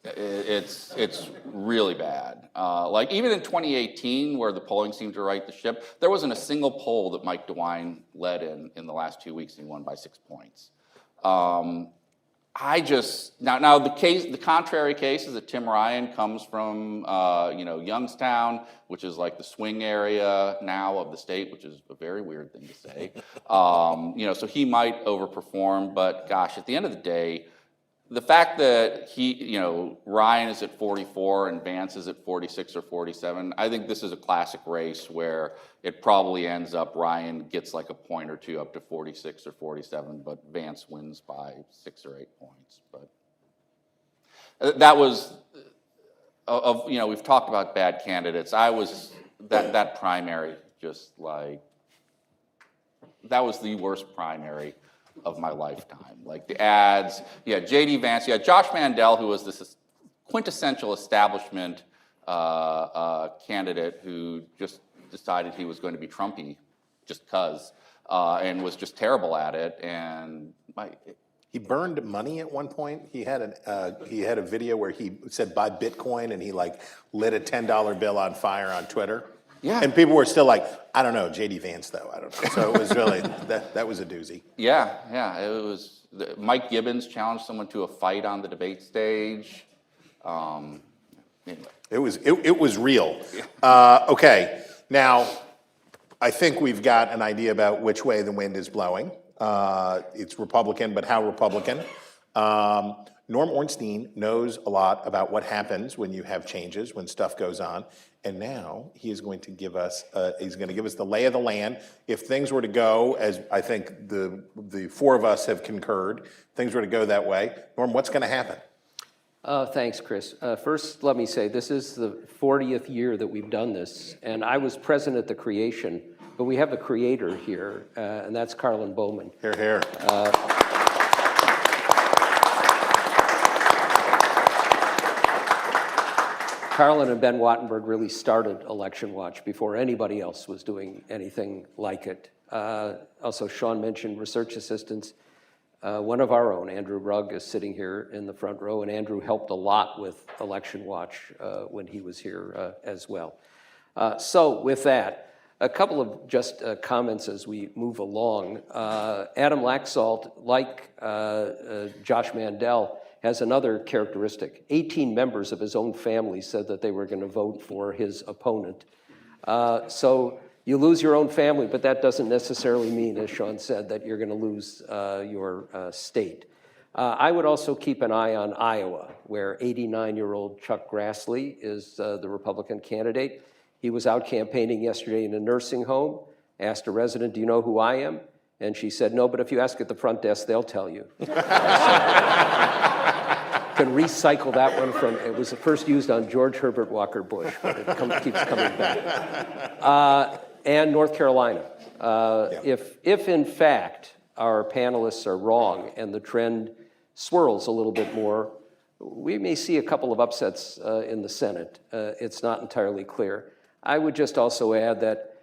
It's really bad. Like even in 2018, where the polling seemed to right the ship, there wasn't a single poll that Mike DeWine led in the last 2 weeks, and he won by 6 points. Now the contrary case is that Tim Ryan comes from Youngstown, which is like the swing area now of the state, which is a very weird thing to say. So he might overperform, but gosh, at the end of the day, the fact that Ryan is at 44 and Vance is at 46 or 47, I think this is a classic race where it probably ends up Ryan gets like a point or two up to 46 or 47, but Vance wins by 6 or 8 points. But that was, we've talked about bad candidates. I was, that primary, just like, that was the worst primary of my lifetime. Like the ads, J.D. Vance, Josh Mandel, who was this quintessential establishment candidate who just decided he was going to be Trumpy just because, and was just terrible at it. And he burned money at one point. He had a video where he said buy Bitcoin, and he like lit a $10 bill on fire on Twitter. Yeah. And people were still like, I don't know, J.D. Vance though, I don't know. So it was really, that was a doozy. Yeah, it was, Mike Gibbons challenged someone to a fight on the debate stage. Anyway. It was real. Okay, now, I think we've got an idea about which way the wind is blowing. It's Republican, but how Republican? Norm Ornstein knows a lot about what happens when you have changes, when stuff goes on. And now he is going to give us, the lay of the land. If things were to go, as I think the four of us have concurred, things were to go that way, Norm, what's going to happen? Thanks, Chris. First, let me say, this is the 40th year that we've done this, and I was present at the creation, but we have a creator here, and that's Carlin Bowman. Hear, hear. Carlin and Ben Wattenberg really started Election Watch before anybody else was doing anything like it. Also, Sean mentioned research assistants. One of our own, Andrew Rugg, is sitting here in the front row, and Andrew helped a lot with Election Watch when he was here as well. So with that, a couple of just comments as we move along. Adam Laxalt, like Josh Mandel, has another characteristic. 18 members of his own family said that they were going to vote for his opponent. So you lose your own family, but that doesn't necessarily mean, as Sean said, that you're going to lose your state. I would also keep an eye on Iowa, where 89-year-old Chuck Grassley is the Republican candidate. He was out campaigning yesterday in a nursing home, asked a resident, do you know who I am? And she said, no, but if you ask at the front desk, they'll tell you. Can recycle that one from, it was first used on George Herbert Walker Bush, but it keeps coming back. And North Carolina. If in fact our panelists are wrong and the trend swirls a little bit more, we may see a couple of upsets in the Senate. It's not entirely clear. I would just also add that,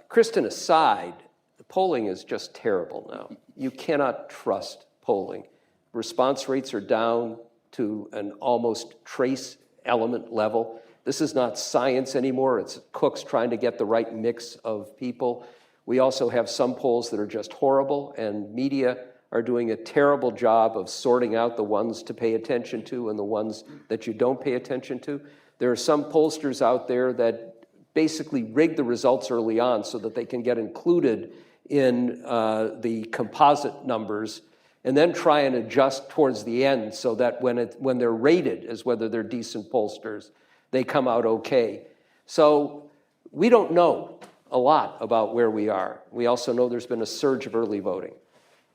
Kristen aside, the polling is just terrible now. You cannot trust polling. Response rates are down to an almost trace element level. This is not science anymore. It's cooks trying to get the right mix of people. We also have some polls that are just horrible, and media are doing a terrible job of sorting out the ones to pay attention to and the ones that you don't pay attention to. There are some pollsters out there that basically rig the results early on so that they can get included in the composite numbers, and then try and adjust towards the end so that when they're rated as whether they're decent pollsters, they come out okay. So we don't know a lot about where we are. We also know there's been a surge of early voting.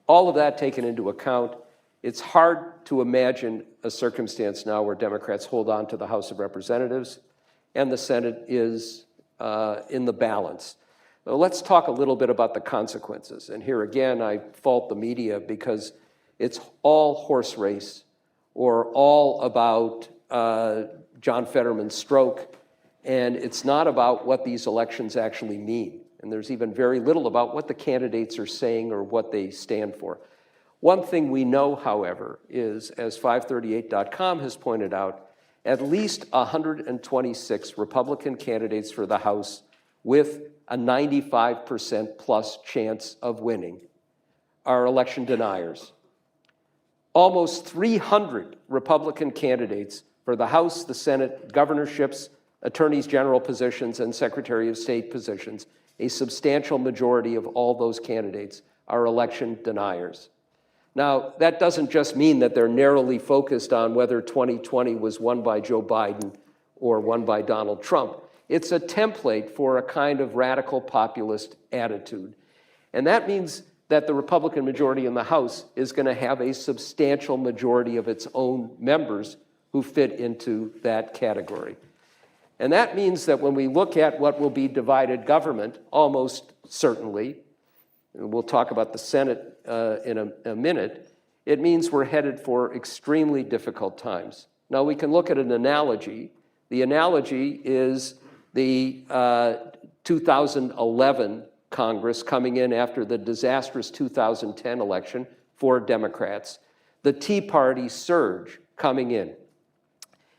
All of that taken into account, it's hard to imagine a circumstance now where Democrats hold on to the House of Representatives and the Senate is in the balance. Well, let's talk a little bit about the consequences. And here again, I fault the media because it's all horse race or all about John Fetterman's stroke, and it's not about what these elections actually mean. And there's even very little about what the candidates are saying or what they stand for. One thing we know, however, is, as 538.com has pointed out, at least 126 Republican candidates for the House with a 95% plus chance of winning are election deniers. Almost 300 Republican candidates for the House, the Senate, governorships, attorneys general positions, and Secretary of State positions, a substantial majority of all those candidates are election deniers. Now, that doesn't just mean that they're narrowly focused on whether 2020 was won by Joe Biden or won by Donald Trump. It's a template for a kind of radical populist attitude. And that means that the Republican majority in the House is going to have a substantial majority of its own members who fit into that category. And that means that when we look at what will be divided government, almost certainly, and we'll talk about the Senate in a minute, it means we're headed for extremely difficult times. Now, we can look at an analogy. The analogy is the 2011 Congress coming in after the disastrous 2010 election for Democrats, the Tea Party surge coming in.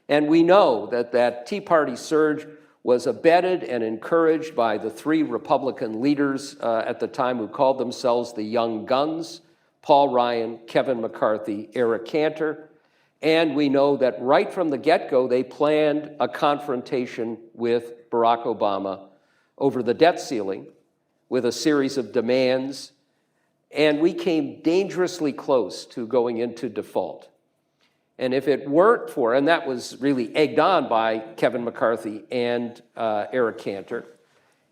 And we know that that Tea Party surge was abetted and encouraged by the three Republican leaders at the time who called themselves the Young Guns, Paul Ryan, Kevin McCarthy, Eric Cantor. And we know that right from the get-go, they planned a confrontation with Barack Obama over the debt ceiling with a series of demands. And we came dangerously close to going into default. And if it weren't for, and that was really egged on by Kevin McCarthy and Eric Cantor,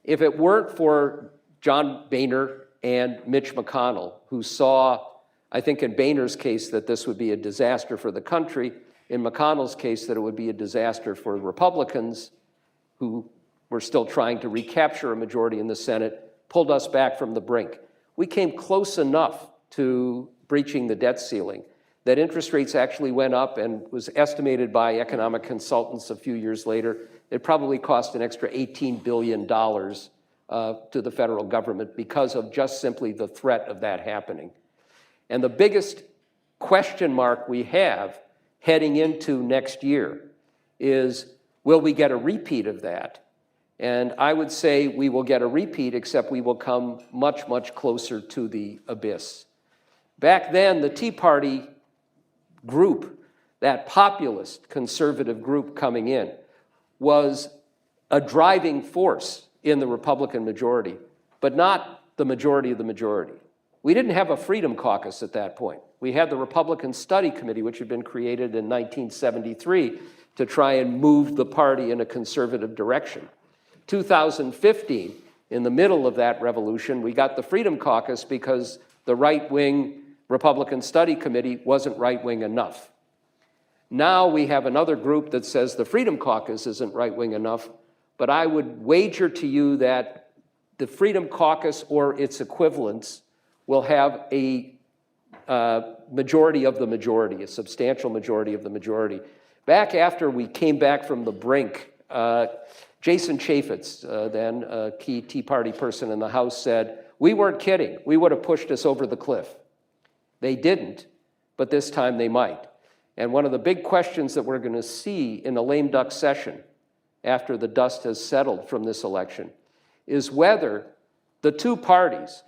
if it weren't for John Boehner and Mitch McConnell, who saw, I think in Boehner's case, that this would be a disaster for the country, in McConnell's case, that it would be a disaster for Republicans who were still trying to recapture a majority in the Senate, pulled us back from the brink. We came close enough to breaching the debt ceiling that interest rates actually went up and was estimated by economic consultants a few years later. It probably cost an extra $18 billion to the federal government because of just simply the threat of that happening. And the biggest question mark we have heading into next year is, will we get a repeat of that? And I would say we will get a repeat, except we will come much, much closer to the abyss. Back then, the Tea Party group, that populist conservative group coming in, was a driving force in the Republican majority, but not the majority of the majority. We didn't have a Freedom Caucus at that point. We had the Republican Study Committee, which had been created in 1973 to try and move the party in a conservative direction. 2015, in the middle of that revolution, we got the Freedom Caucus because the right-wing Republican Study Committee wasn't right-wing enough. Now we have another group that says the Freedom Caucus isn't right-wing enough, but I would wager to you that the Freedom Caucus or its equivalents will have a majority of the majority, a substantial majority of the majority. Back after we came back from the brink, Jason Chaffetz, then a key Tea Party person in the House, said, "We weren't kidding. We would have pushed us over the cliff." They didn't, but this time they might. And one of the big questions that we're going to see in the lame duck session after the dust has settled from this election is whether the two parties,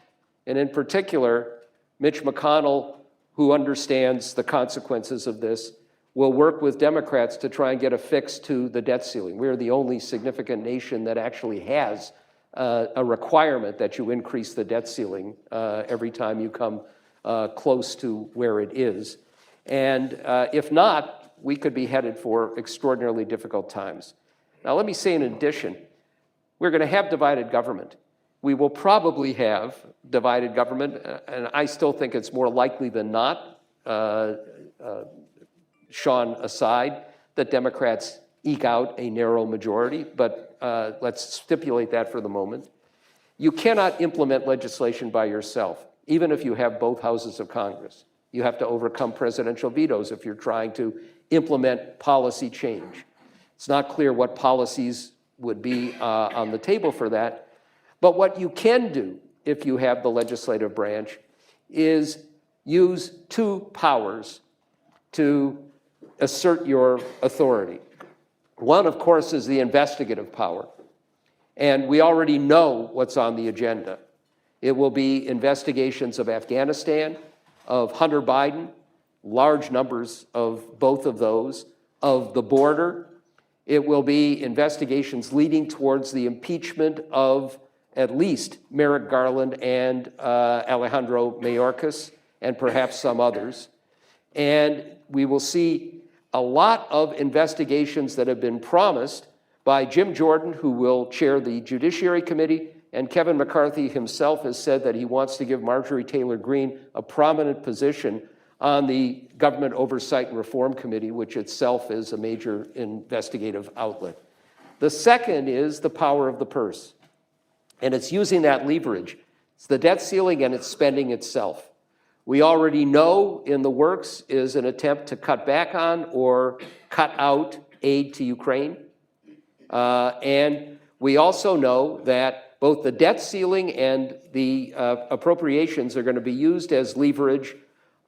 and in particular, Mitch McConnell, who understands the consequences of this, will work with Democrats to try and get a fix to the debt ceiling. We're the only significant nation that actually has a requirement that you increase the debt ceiling every time you come close to where it is. And if not, we could be headed for extraordinarily difficult times. Now, let me say in addition, we're going to have divided government. We will probably have divided government, and I still think it's more likely than not, Sean aside, that Democrats eke out a narrow majority, but let's stipulate that for the moment. You cannot implement legislation by yourself, even if you have both houses of Congress. You have to overcome presidential vetoes if you're trying to implement policy change. It's not clear what policies would be on the table for that, but what you can do if you have the legislative branch is use two powers to assert your authority. One, of course, is the investigative power, and we already know what's on the agenda. It will be investigations of Afghanistan, of Hunter Biden, large numbers of both of those, of the border. It will be investigations leading towards the impeachment of at least Merrick Garland and Alejandro Mayorkas, and perhaps some others. And we will see a lot of investigations that have been promised by Jim Jordan, who will chair the Judiciary Committee, and Kevin McCarthy himself has said that he wants to give Marjorie Taylor Greene a prominent position on the Government Oversight and Reform Committee, which itself is a major investigative outlet. The second is the power of the purse, and it's using that leverage. It's the debt ceiling and it's spending itself. We already know in the works is an attempt to cut back on or cut out aid to Ukraine. And we also know that both the debt ceiling and the appropriations are going to be used as leverage,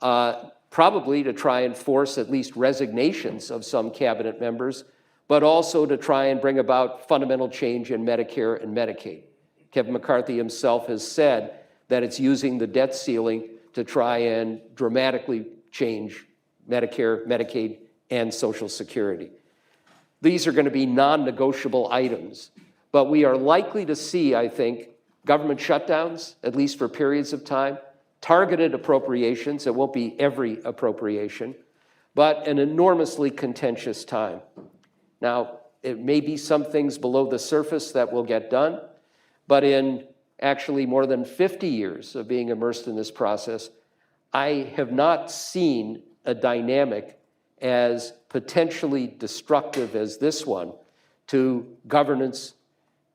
probably to try and force at least resignations of some cabinet members, but also to try and bring about fundamental change in Medicare and Medicaid. Kevin McCarthy himself has said that it's using the debt ceiling to try and dramatically change Medicare, Medicaid, and Social Security. These are going to be non-negotiable items, but we are likely to see, I think, government shutdowns, at least for periods of time, targeted appropriations. It won't be every appropriation, but an enormously contentious time. Now, it may be some things below the surface that will get done, but in actually more than 50 years of being immersed in this process, I have not seen a dynamic as potentially destructive as this one to governance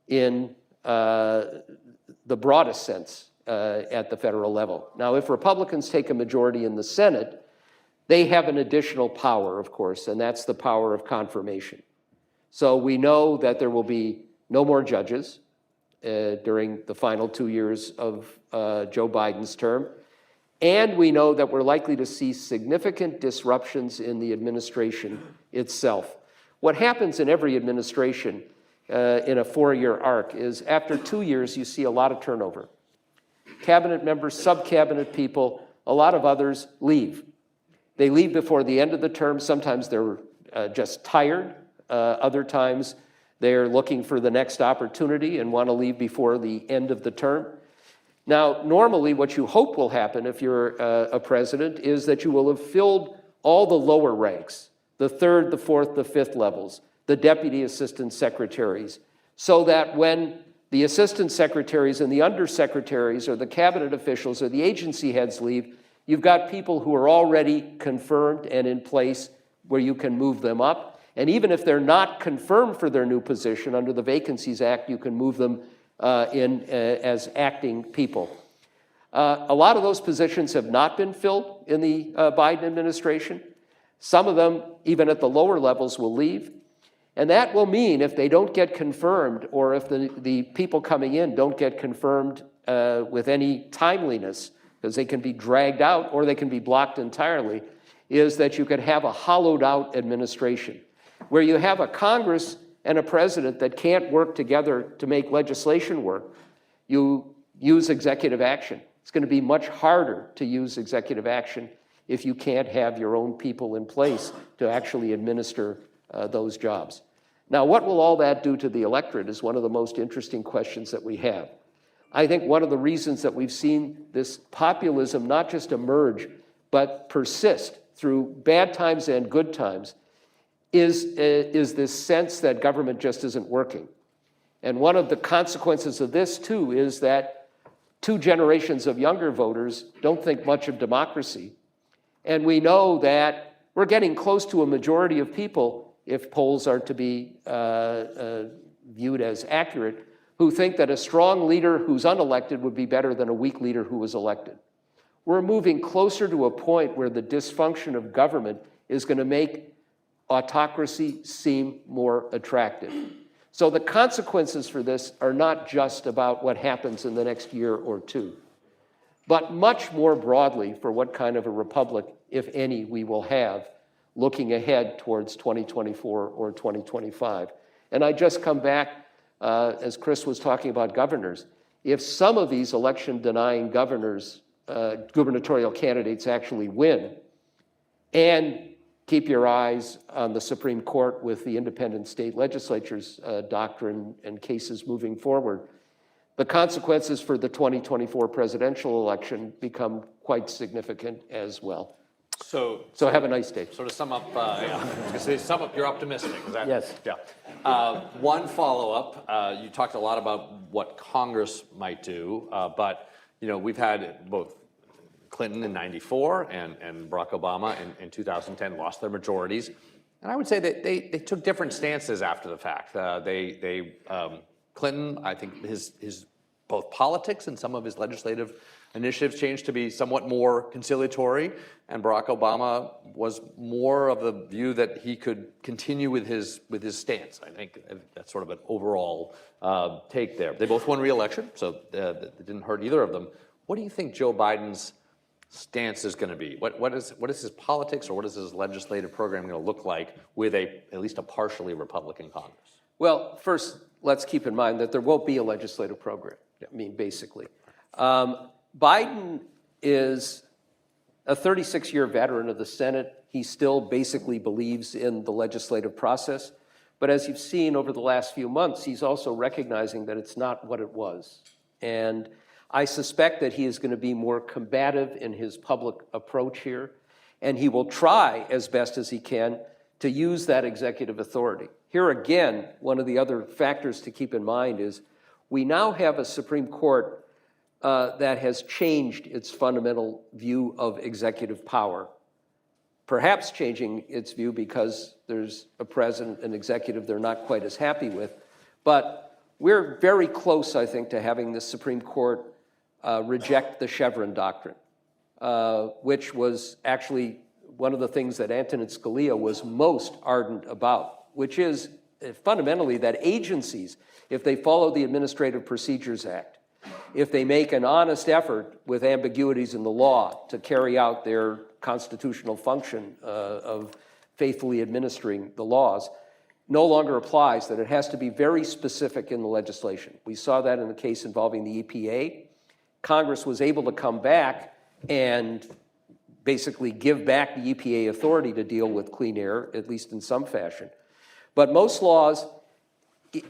in the broadest sense at the federal level. Now, if Republicans take a majority in the Senate, they have an additional power, of course, and that's the power of confirmation. So we know that there will be no more judges during the final 2 years of Joe Biden's term. And we know that we're likely to see significant disruptions in the administration itself. What happens in every administration in a 4-year arc is after 2 years, you see a lot of turnover. Cabinet members, sub-cabinet people, a lot of others leave. They leave before the end of the term. Sometimes they're just tired. Other times they're looking for the next opportunity and want to leave before the end of the term. Now, normally what you hope will happen if you're a president is that you will have filled all the lower ranks, the third, the fourth, the fifth levels, the deputy assistant secretaries, so that when the assistant secretaries and the undersecretaries or the cabinet officials or the agency heads leave, you've got people who are already confirmed and in place where you can move them up. And even if they're not confirmed for their new position under the Vacancies Act, you can move them as acting people. A lot of those positions have not been filled in the Biden administration. Some of them, even at the lower levels, will leave. And that will mean if they don't get confirmed, or if the people coming in don't get confirmed with any timeliness, because they can be dragged out or they can be blocked entirely, is that you could have a hollowed out administration, where you have a Congress and a president that can't work together to make legislation work. You use executive action. It's going to be much harder to use executive action if you can't have your own people in place to actually administer those jobs. Now, what will all that do to the electorate is one of the most interesting questions that we have. I think one of the reasons that we've seen this populism not just emerge, but persist through bad times and good times is this sense that government just isn't working. And one of the consequences of this, too, is that 2 generations of younger voters don't think much of democracy. And we know that we're getting close to a majority of people, if polls are to be viewed as accurate, who think that a strong leader who's unelected would be better than a weak leader who was elected. We're moving closer to a point where the dysfunction of government is going to make autocracy seem more attractive. So the consequences for this are not just about what happens in the next year or two, but much more broadly for what kind of a republic, if any, we will have looking ahead towards 2024 or 2025. And I just come back, as Chris was talking about governors, if some of these election-denying governors, gubernatorial candidates actually win, and keep your eyes on the Supreme Court with the independent state legislatures doctrine and cases moving forward, the consequences for the 2024 presidential election become quite significant as well. So So have a nice day. So to sum up, yeah, I was gonna say, sum up, you're optimistic, is that? Yes. Yeah. One follow-up, you talked a lot about what Congress might do, but, you know, we've had both Clinton in 94 and Barack Obama in 2010 lost their majorities. And I would say that they took different stances after the fact. Clinton, I think his both politics and some of his legislative initiatives changed to be somewhat more conciliatory, and Barack Obama was more of the view that he could continue with his stance. I think that's sort of an overall take there. They both won re-election, so it didn't hurt either of them. What do you think Joe Biden's stance is going to be? What is his politics, or what is his legislative program going to look like with at least a partially Republican Congress? Well, First, let's keep in mind that there won't be a legislative program. I mean, basically. Biden is a 36-year veteran of the Senate. He still basically believes in the legislative process. But as you've seen over the last few months, he's also recognizing that it's not what it was. And I suspect that he is going to be more combative in his public approach here, and he will try as best as he can to use that executive authority. Here again, one of the other factors to keep in mind is we now have a Supreme Court that has changed its fundamental view of executive power, perhaps changing its view because there's a president and executive they're not quite as happy with. But we're very close, I think, to having the Supreme Court reject the Chevron doctrine, which was actually one of the things that Antonin Scalia was most ardent about, which is fundamentally that agencies, if they follow the Administrative Procedures Act, if they make an honest effort with ambiguities in the law to carry out their constitutional function of faithfully administering the laws, no longer applies, that it has to be very specific in the legislation. We saw that in the case involving the EPA. Congress was able to come back and basically give back the EPA authority to deal with clean air, at least in some fashion. But most laws,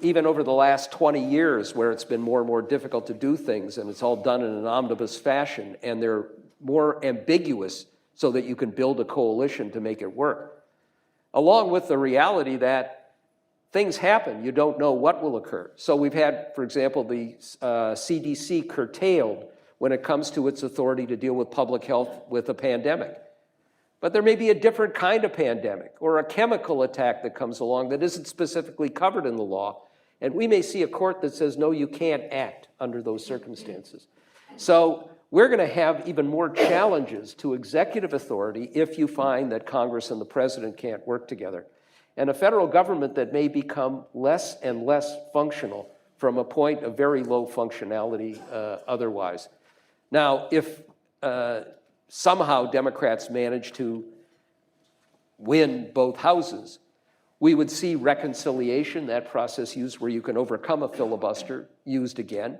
even over the last 20 years, where it's been more and more difficult to do things, and it's all done in an omnibus fashion, and they're more ambiguous so that you can build a coalition to make it work, along with the reality that things happen, you don't know what will occur. So we've had, for example, the CDC curtailed when it comes to its authority to deal with public health with a pandemic. But there may be a different kind of pandemic or a chemical attack that comes along that isn't specifically covered in the law. And we may see a court that says, no, you can't act under those circumstances. So we're going to have even more challenges to executive authority if you find that Congress and the president can't work together. And a federal government that may become less and less functional from a point of very low functionality otherwise. Now, if somehow Democrats manage to win both houses, we would see reconciliation, that process used where you can overcome a filibuster, used again.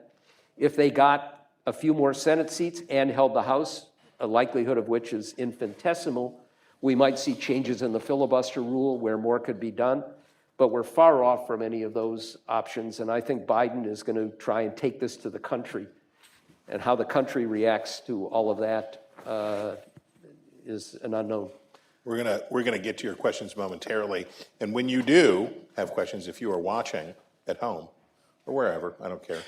If they got a few more Senate seats and held the House, a likelihood of which is infinitesimal, we might see changes in the filibuster rule where more could be done, but we're far off from any of those options, and I think Biden is going to try and take this to the country, and how the country reacts to all of that is an unknown. We're gonna get to your questions momentarily, and when you do have questions, if you are watching at home or wherever, I don't care,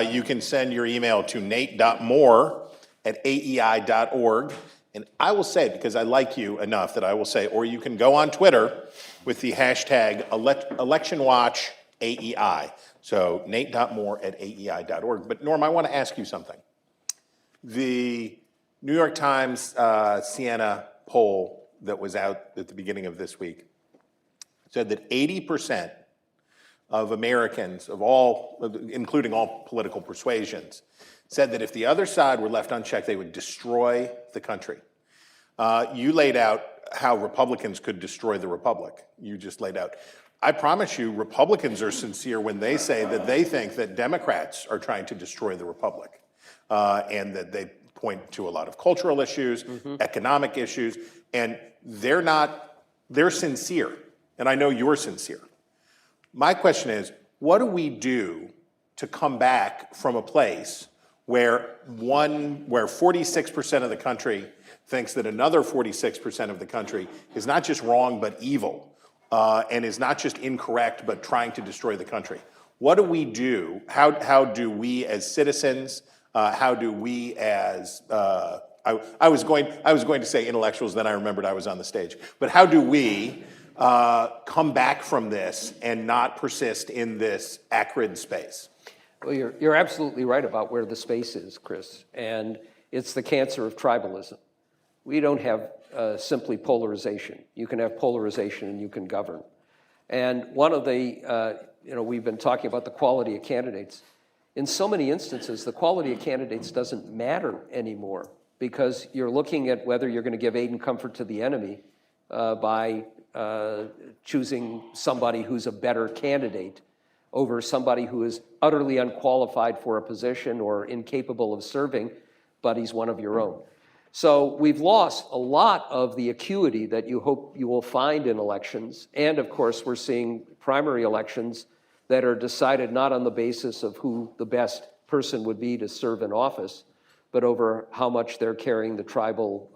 you can send your email to nate.moore@aei.org, and I will say, because I like you enough that I will say, or you can go on Twitter with the hashtag Election Watch AEI. So nate.moore@aei.org. But Norm, I want to ask you something. The New York Times Siena poll that was out at the beginning of this week said that 80% of Americans, of all, including all political persuasions, said that if the other side were left unchecked, they would destroy the country. You laid out how Republicans could destroy the republic. You just laid out. I promise you, Republicans are sincere when they say that they think that Democrats are trying to destroy the republic, and that they point to a lot of cultural issues, economic issues, and they're sincere, and I know you're sincere. My question is, what do we do to come back from a place where 46% of the country thinks that another 46% of the country is not just wrong but evil, and is not just incorrect but trying to destroy the country? What do we do? How do we as citizens? How do we as I was going to say intellectuals, then I remembered I was on the stage. But how do we come back from this and not persist in this acrid space? Well, you're absolutely right about where the space is, Chris, and it's the cancer of tribalism. We don't have simply polarization. You can have polarization and you can govern. And one of the, we've been talking about the quality of candidates. In so many instances, the quality of candidates doesn't matter anymore because you're looking at whether you're going to give aid and comfort to the enemy by choosing somebody who's a better candidate over somebody who is utterly unqualified for a position or incapable of serving, but he's one of your own. So we've lost a lot of the acuity that you hope you will find in elections. And of course, we're seeing primary elections that are decided not on the basis of who the best person would be to serve in office, but over how much they're carrying the tribal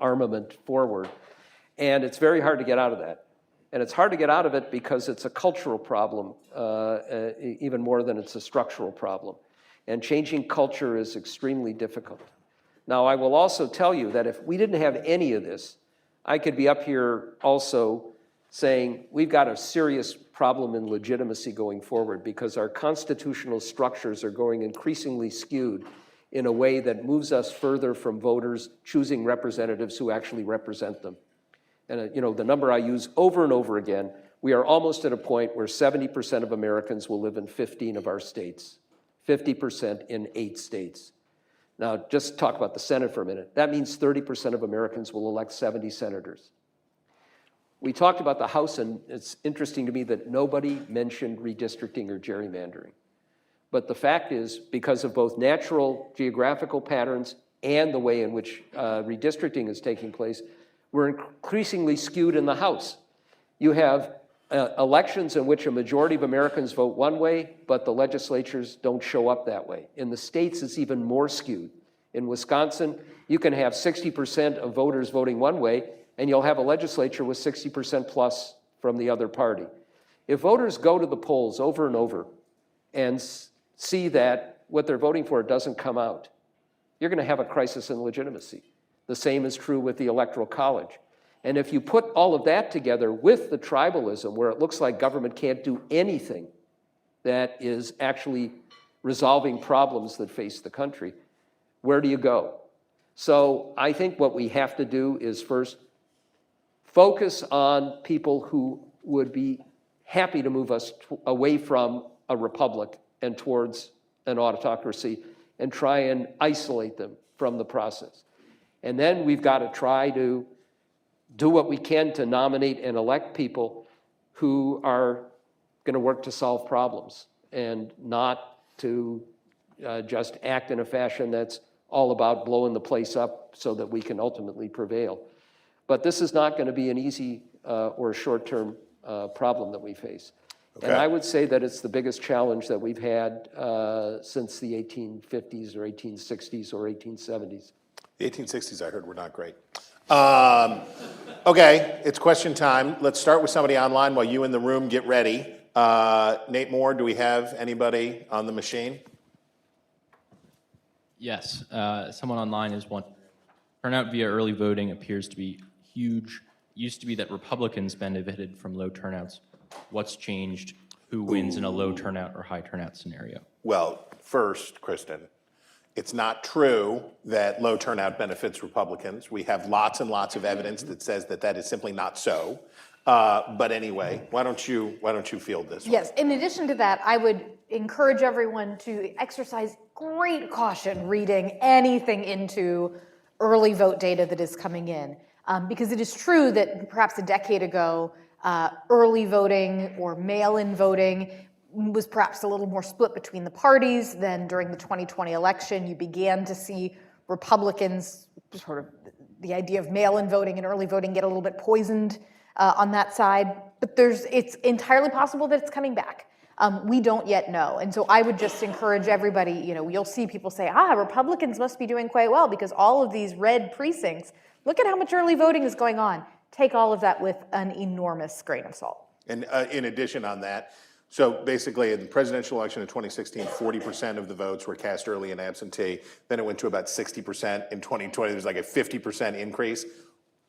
armament forward. And it's very hard to get out of that. And it's hard to get out of it because it's a cultural problem, even more than it's a structural problem. And changing culture is extremely difficult. Now, I will also tell you that if we didn't have any of this, I could be up here also saying we've got a serious problem in legitimacy going forward because our constitutional structures are going increasingly skewed in a way that moves us further from voters choosing representatives who actually represent them. And the number I use over and over again, we are almost at a point where 70% of Americans will live in 15 of our states, 50% in 8 states. Now, just talk about the Senate for a minute. That means 30% of Americans will elect 70 senators. We talked about the House, and it's interesting to me that nobody mentioned redistricting or gerrymandering. But the fact is, because of both natural geographical patterns and the way in which redistricting is taking place, we're increasingly skewed in the House. You have elections in which a majority of Americans vote one way, but the legislatures don't show up that way. In the states, it's even more skewed. In Wisconsin, you can have 60% of voters voting one way, and you'll have a legislature with 60% plus from the other party. If voters go to the polls over and over and see that what they're voting for doesn't come out, you're going to have a crisis in legitimacy. The same is true with the Electoral College. And if you put all of that together with the tribalism, where it looks like government can't do anything that is actually resolving problems that face the country, where do you go? So I think what we have to do is first focus on people who would be happy to move us away from a republic and towards an autocracy and try and isolate them from the process. And then we've got to try to do what we can to nominate and elect people who are going to work to solve problems and not to just act in a fashion that's all about blowing the place up so that we can ultimately prevail. But this is not going to be an easy or a short-term problem that we face. Okay. And I would say that it's the biggest challenge that we've had since the 1850s or 1860s or 1870s. The 1860s, I heard, were not great. Okay, it's question time. Let's start with somebody online while you in the room get ready. Nate Moore, do we have anybody on the machine? Yes, someone online is one. Turnout via early voting appears to be huge. It used to be that Republicans benefited from low turnouts. What's changed? Who wins in a low turnout or high turnout scenario? Well, first, Kristen, it's not true that low turnout benefits Republicans. We have lots and lots of evidence that says that that is simply not so. But anyway, why don't you field this one? Yes, in addition to that, I would encourage everyone to exercise great caution reading anything into early vote data that is coming in. Because it is true that perhaps a decade ago, early voting or mail-in voting was perhaps a little more split between the parties. Then during the 2020 election, you began to see Republicans, sort of the idea of mail-in voting and early voting, get a little bit poisoned on that side. But it's entirely possible that it's coming back. We don't yet know. And so I would just encourage everybody, you'll see people say, Republicans must be doing quite well because all of these red precincts, look at how much early voting is going on. Take all of that with an enormous grain of salt. And in addition on that, so basically in the presidential election in 2016, 40% of the votes were cast early and absentee. Then it went to about 60% in 2020. There's like a 50% increase.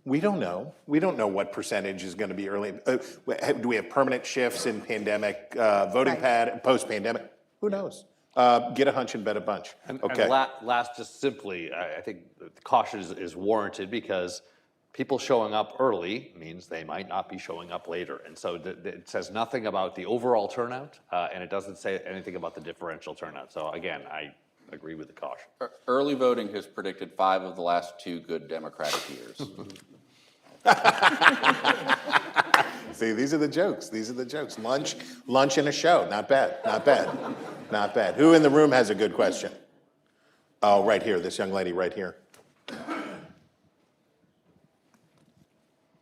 We don't know. We don't know what percentage is going to be early. Do we have permanent shifts in pandemic voting post-pandemic? Who knows? Get a hunch and bet a bunch. Okay. And last, just simply, I think caution is warranted because people showing up early means they might not be showing up later. And so it says nothing about the overall turnout, and it doesn't say anything about the differential turnout. So again, I agree with the caution. Early voting has predicted 5 of the last 2 good Democratic years. See, these are the jokes. These are the jokes. Lunch and a show. Not bad. Not bad. Not bad. Who in the room has a good question? Oh, right here. This young lady right here.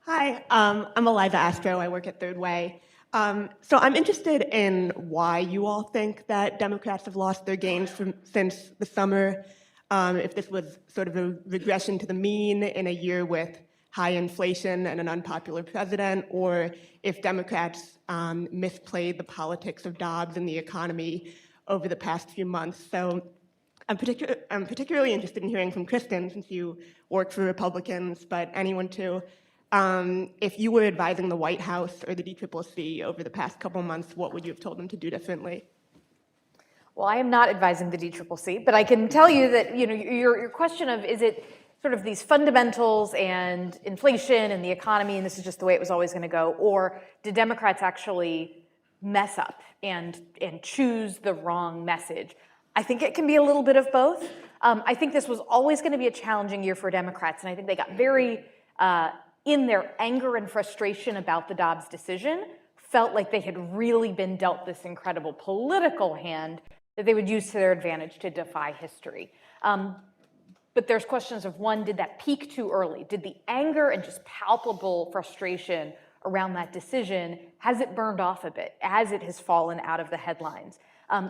Hi, I'm Eliza Astro. I work at Third Way. So I'm interested in why you all think that Democrats have lost their gains since the summer. If this was sort of a regression to the mean in a year with high inflation and an unpopular president, or if Democrats misplayed the politics of Dobbs and the economy over the past few months. So I'm particularly interested in hearing from Kristen, since you work for Republicans, but anyone too. If you were advising the White House or the DCCC over the past couple months, what would you have told them to do differently? Well, I am not advising the DCCC, but I can tell you that your question of is it sort of these fundamentals and inflation and the economy, and this is just the way it was always going to go, or did Democrats actually mess up and choose the wrong message? I think it can be a little bit of both. I think this was always going to be a challenging year for Democrats, and I think they got very in their anger and frustration about the Dobbs decision, felt like they had really been dealt this incredible political hand that they would use to their advantage to defy history. But there's questions of, one, did that peak too early? Did the anger and just palpable frustration around that decision, has it burned off a bit as it has fallen out of the headlines?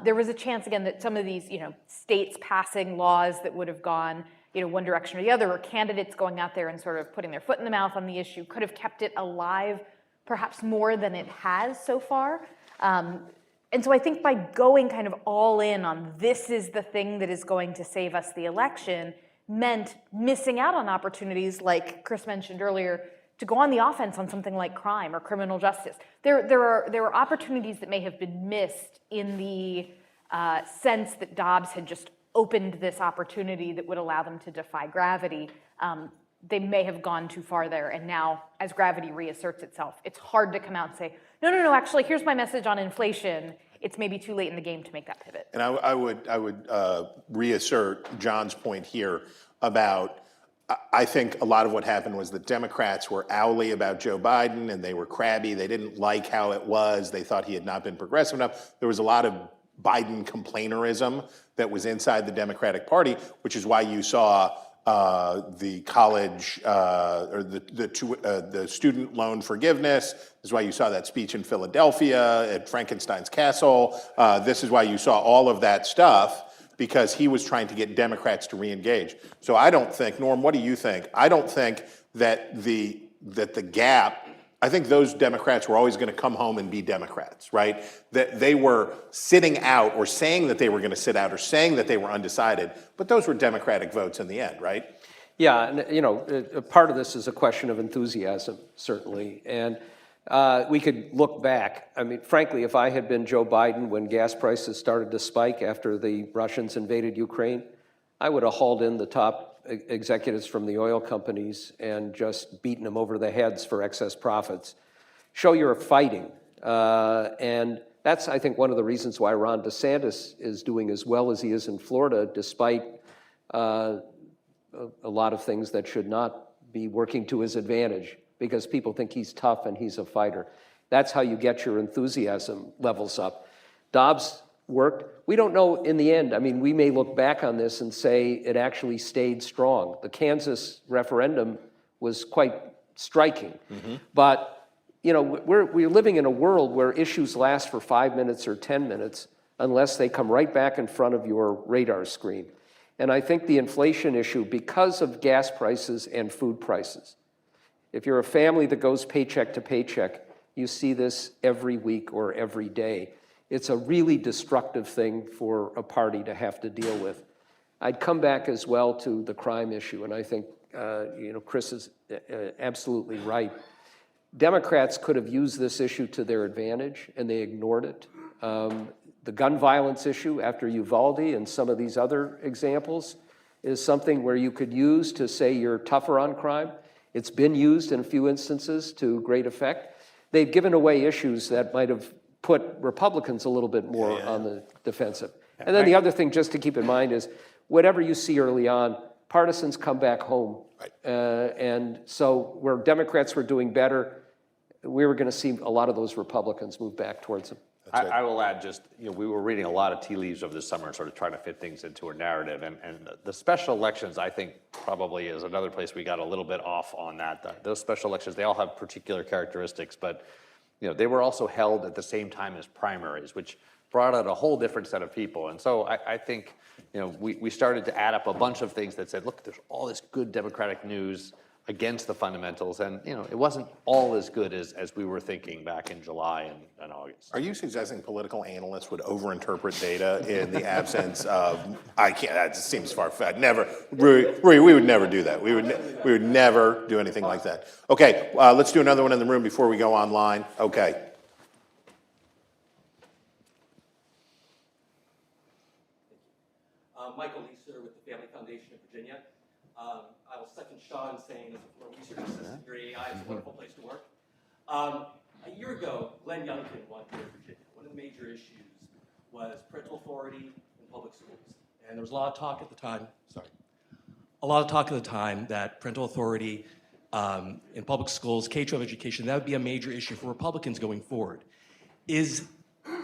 There was a chance, again, that some of these states passing laws that would have gone one direction or the other, or candidates going out there and sort of putting their foot in the mouth on the issue could have kept it alive perhaps more than it has so far. And so I think by going kind of all in on this is the thing that is going to save us the election meant missing out on opportunities, like Chris mentioned earlier, to go on the offense on something like crime or criminal justice. There are opportunities that may have been missed in the sense that Dobbs had just opened this opportunity that would allow them to defy gravity. They may have gone too far there, and now, as gravity reasserts itself, it's hard to come out and say, no, actually, here's my message on inflation. It's maybe too late in the game to make that pivot. And I would reassert John's point here about, I think a lot of what happened was the Democrats were owly about Joe Biden, and they were crabby. They didn't like how it was. They thought he had not been progressive enough. There was a lot of Biden complainerism that was inside the Democratic Party, which is why you saw the college or the student loan forgiveness. This is why you saw that speech in Philadelphia at Frankenstein's Castle. This is why you saw all of that stuff, because he was trying to get Democrats to reengage. So I don't think, Norm, what do you think? I don't think that the gap, I think those Democrats were always going to come home and be Democrats, right? That they were sitting out or saying that they were going to sit out or saying that they were undecided, but those were Democratic votes in the end, right? Yeah, and part of this is a question of enthusiasm, certainly. And we could look back. I mean, frankly, if I had been Joe Biden when gas prices started to spike after the Russians invaded Ukraine, I would have hauled in the top executives from the oil companies and just beaten them over the heads for excess profits. Show you're fighting. And that's, I think, one of the reasons why Ron DeSantis is doing as well as he is in Florida, despite a lot of things that should not be working to his advantage, because people think he's tough and he's a fighter. That's how you get your enthusiasm levels up. Dobbs worked. We don't know in the end. I mean, we may look back on this and say it actually stayed strong. The Kansas referendum was quite striking. Mm-hmm. But you know, we're living in a world where issues last for 5 minutes or 10 minutes unless they come right back in front of your radar screen. And I think the inflation issue, because of gas prices and food prices, if you're a family that goes paycheck to paycheck, you see this every week or every day. It's a really destructive thing for a party to have to deal with. I'd come back as well to the crime issue, and I think you know, Chris is absolutely right. Democrats could have used this issue to their advantage, and they ignored it. The gun violence issue after Uvalde and some of these other examples is something where you could use to say you're tougher on crime. It's been used in a few instances to great effect. They've given away issues that might have put Republicans a little bit more on the defensive. And then the other thing just to keep in mind is whatever you see early on, partisans come back home. Right. And so where Democrats were doing better, we were going to see a lot of those Republicans move back towards them. I will add just, you know, we were reading a lot of tea leaves over the summer, sort of trying to fit things into a narrative. And the special elections, I think, probably is another place we got a little bit off on that. Those special elections, they all have particular characteristics, but, you know, they were also held at the same time as primaries, which brought out a whole different set of people. And so I think, you know, we started to add up a bunch of things that said, look, there's all this good Democratic news against the fundamentals, and you know, it wasn't all as good as we were thinking back in July and August. Are you suggesting political analysts would overinterpret data in the absence of, I can't, that just seems far-fetched. Never, we would never do that. We would never do anything like that. Okay, let's do another one in the room before we go online. Okay. Michael Leeser with the Family Foundation of Virginia. I will second Sean saying, as a former research assistant, your AEI is a wonderful place to work. A year ago, Glenn Youngkin won here in Virginia. One of the major issues was parental authority in public schools. And there was a lot of talk at the time, that parental authority in public schools, K-12 education, that would be a major issue for Republicans going forward.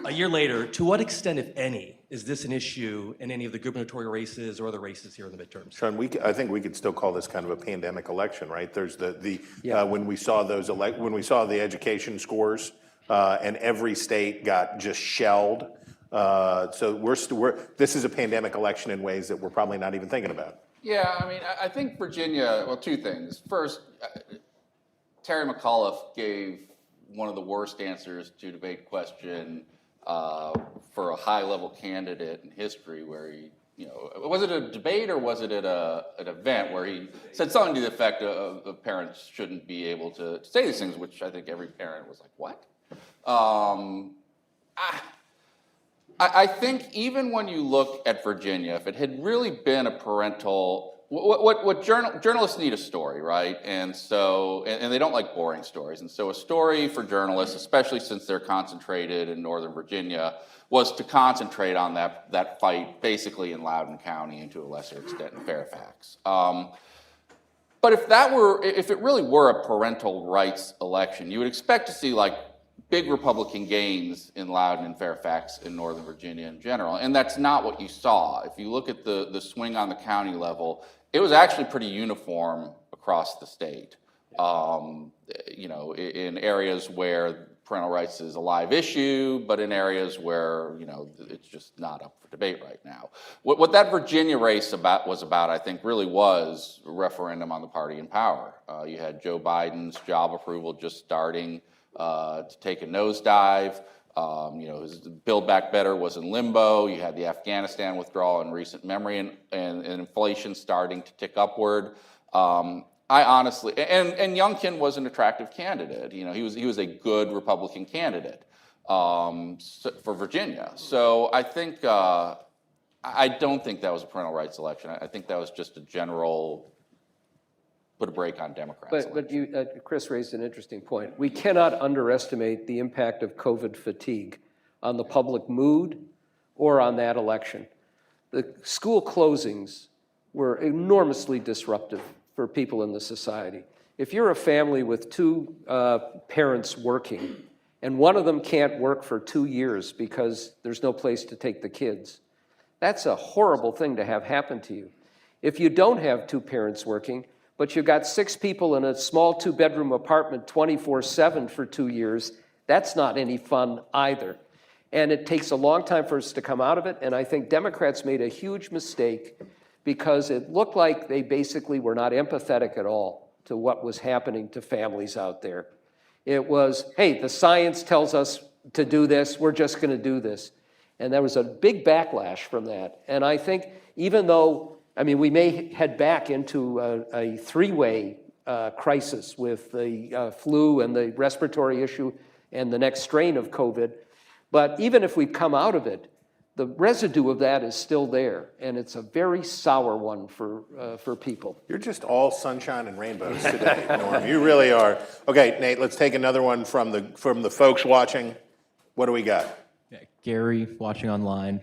A year later, to what extent, if any, is this an issue in any of the gubernatorial races or other races here in the midterms? Sean, I think we could still call this kind of a pandemic election, right? There's when we saw the education scores, and every state got just shelled. So this is a pandemic election in ways that we're probably not even thinking about. Yeah, I mean, I think Virginia, well, two things. First, Terry McAuliffe gave one of the worst answers to a debate question for a high-level candidate in history, where he, you know, was it a debate or was it at an event where he said something to the effect of parents shouldn't be able to say these things, which I think every parent was like, what? I think even when you look at Virginia, if it had really been a parental, journalists need a story, right? And so, and they don't like boring stories. And so a story for journalists, especially since they're concentrated in Northern Virginia, was to concentrate on that fight basically in Loudoun County and to a lesser extent in Fairfax. But if it really were a parental rights election, you would expect to see like big Republican gains in Loudoun and Fairfax in Northern Virginia in general. And that's not what you saw. If you look at the swing on the county level, it was actually pretty uniform across the state. You know, in areas where parental rights is a live issue, but in areas where, you know, it's just not up for debate right now. What that Virginia race was about, I think, really was a referendum on the party in power. You had Joe Biden's job approval just starting to take a nosedive. You know, his Build Back Better was in limbo. You had the Afghanistan withdrawal in recent memory, and inflation starting to tick upward. I honestly, and Youngkin was an attractive candidate. You know, he was a good Republican candidate for Virginia. So I think I don't think that was a parental rights election. I think that was just a general put a break on Democrats. But you, Chris raised an interesting point. We cannot underestimate the impact of COVID fatigue on the public mood or on that election. The school closings were enormously disruptive for people in the society. If you're a family with two parents working and one of them can't work for 2 years because there's no place to take the kids, that's a horrible thing to have happen to you. If you don't have two parents working, but you got 6 people in a small 2-bedroom apartment 24/7 for 2 years. That's not any fun either. And it takes a long time for us to come out of it, and I think Democrats made a huge mistake because it looked like they basically were not empathetic at all to what was happening to families out there. It was, hey, the science tells us to do this, we're just gonna do this. And there was a big backlash from that. And I think even though, I mean, we may head back into a 3-way crisis with the flu and the respiratory issue and the next strain of COVID, but even if we come out of it, the residue of that is still there, and it's a very sour one for people. You're just all sunshine and rainbows today, Norm. You really are. Okay, Nate, let's take another one from the folks watching. What do we got? Yeah, Gary, watching online,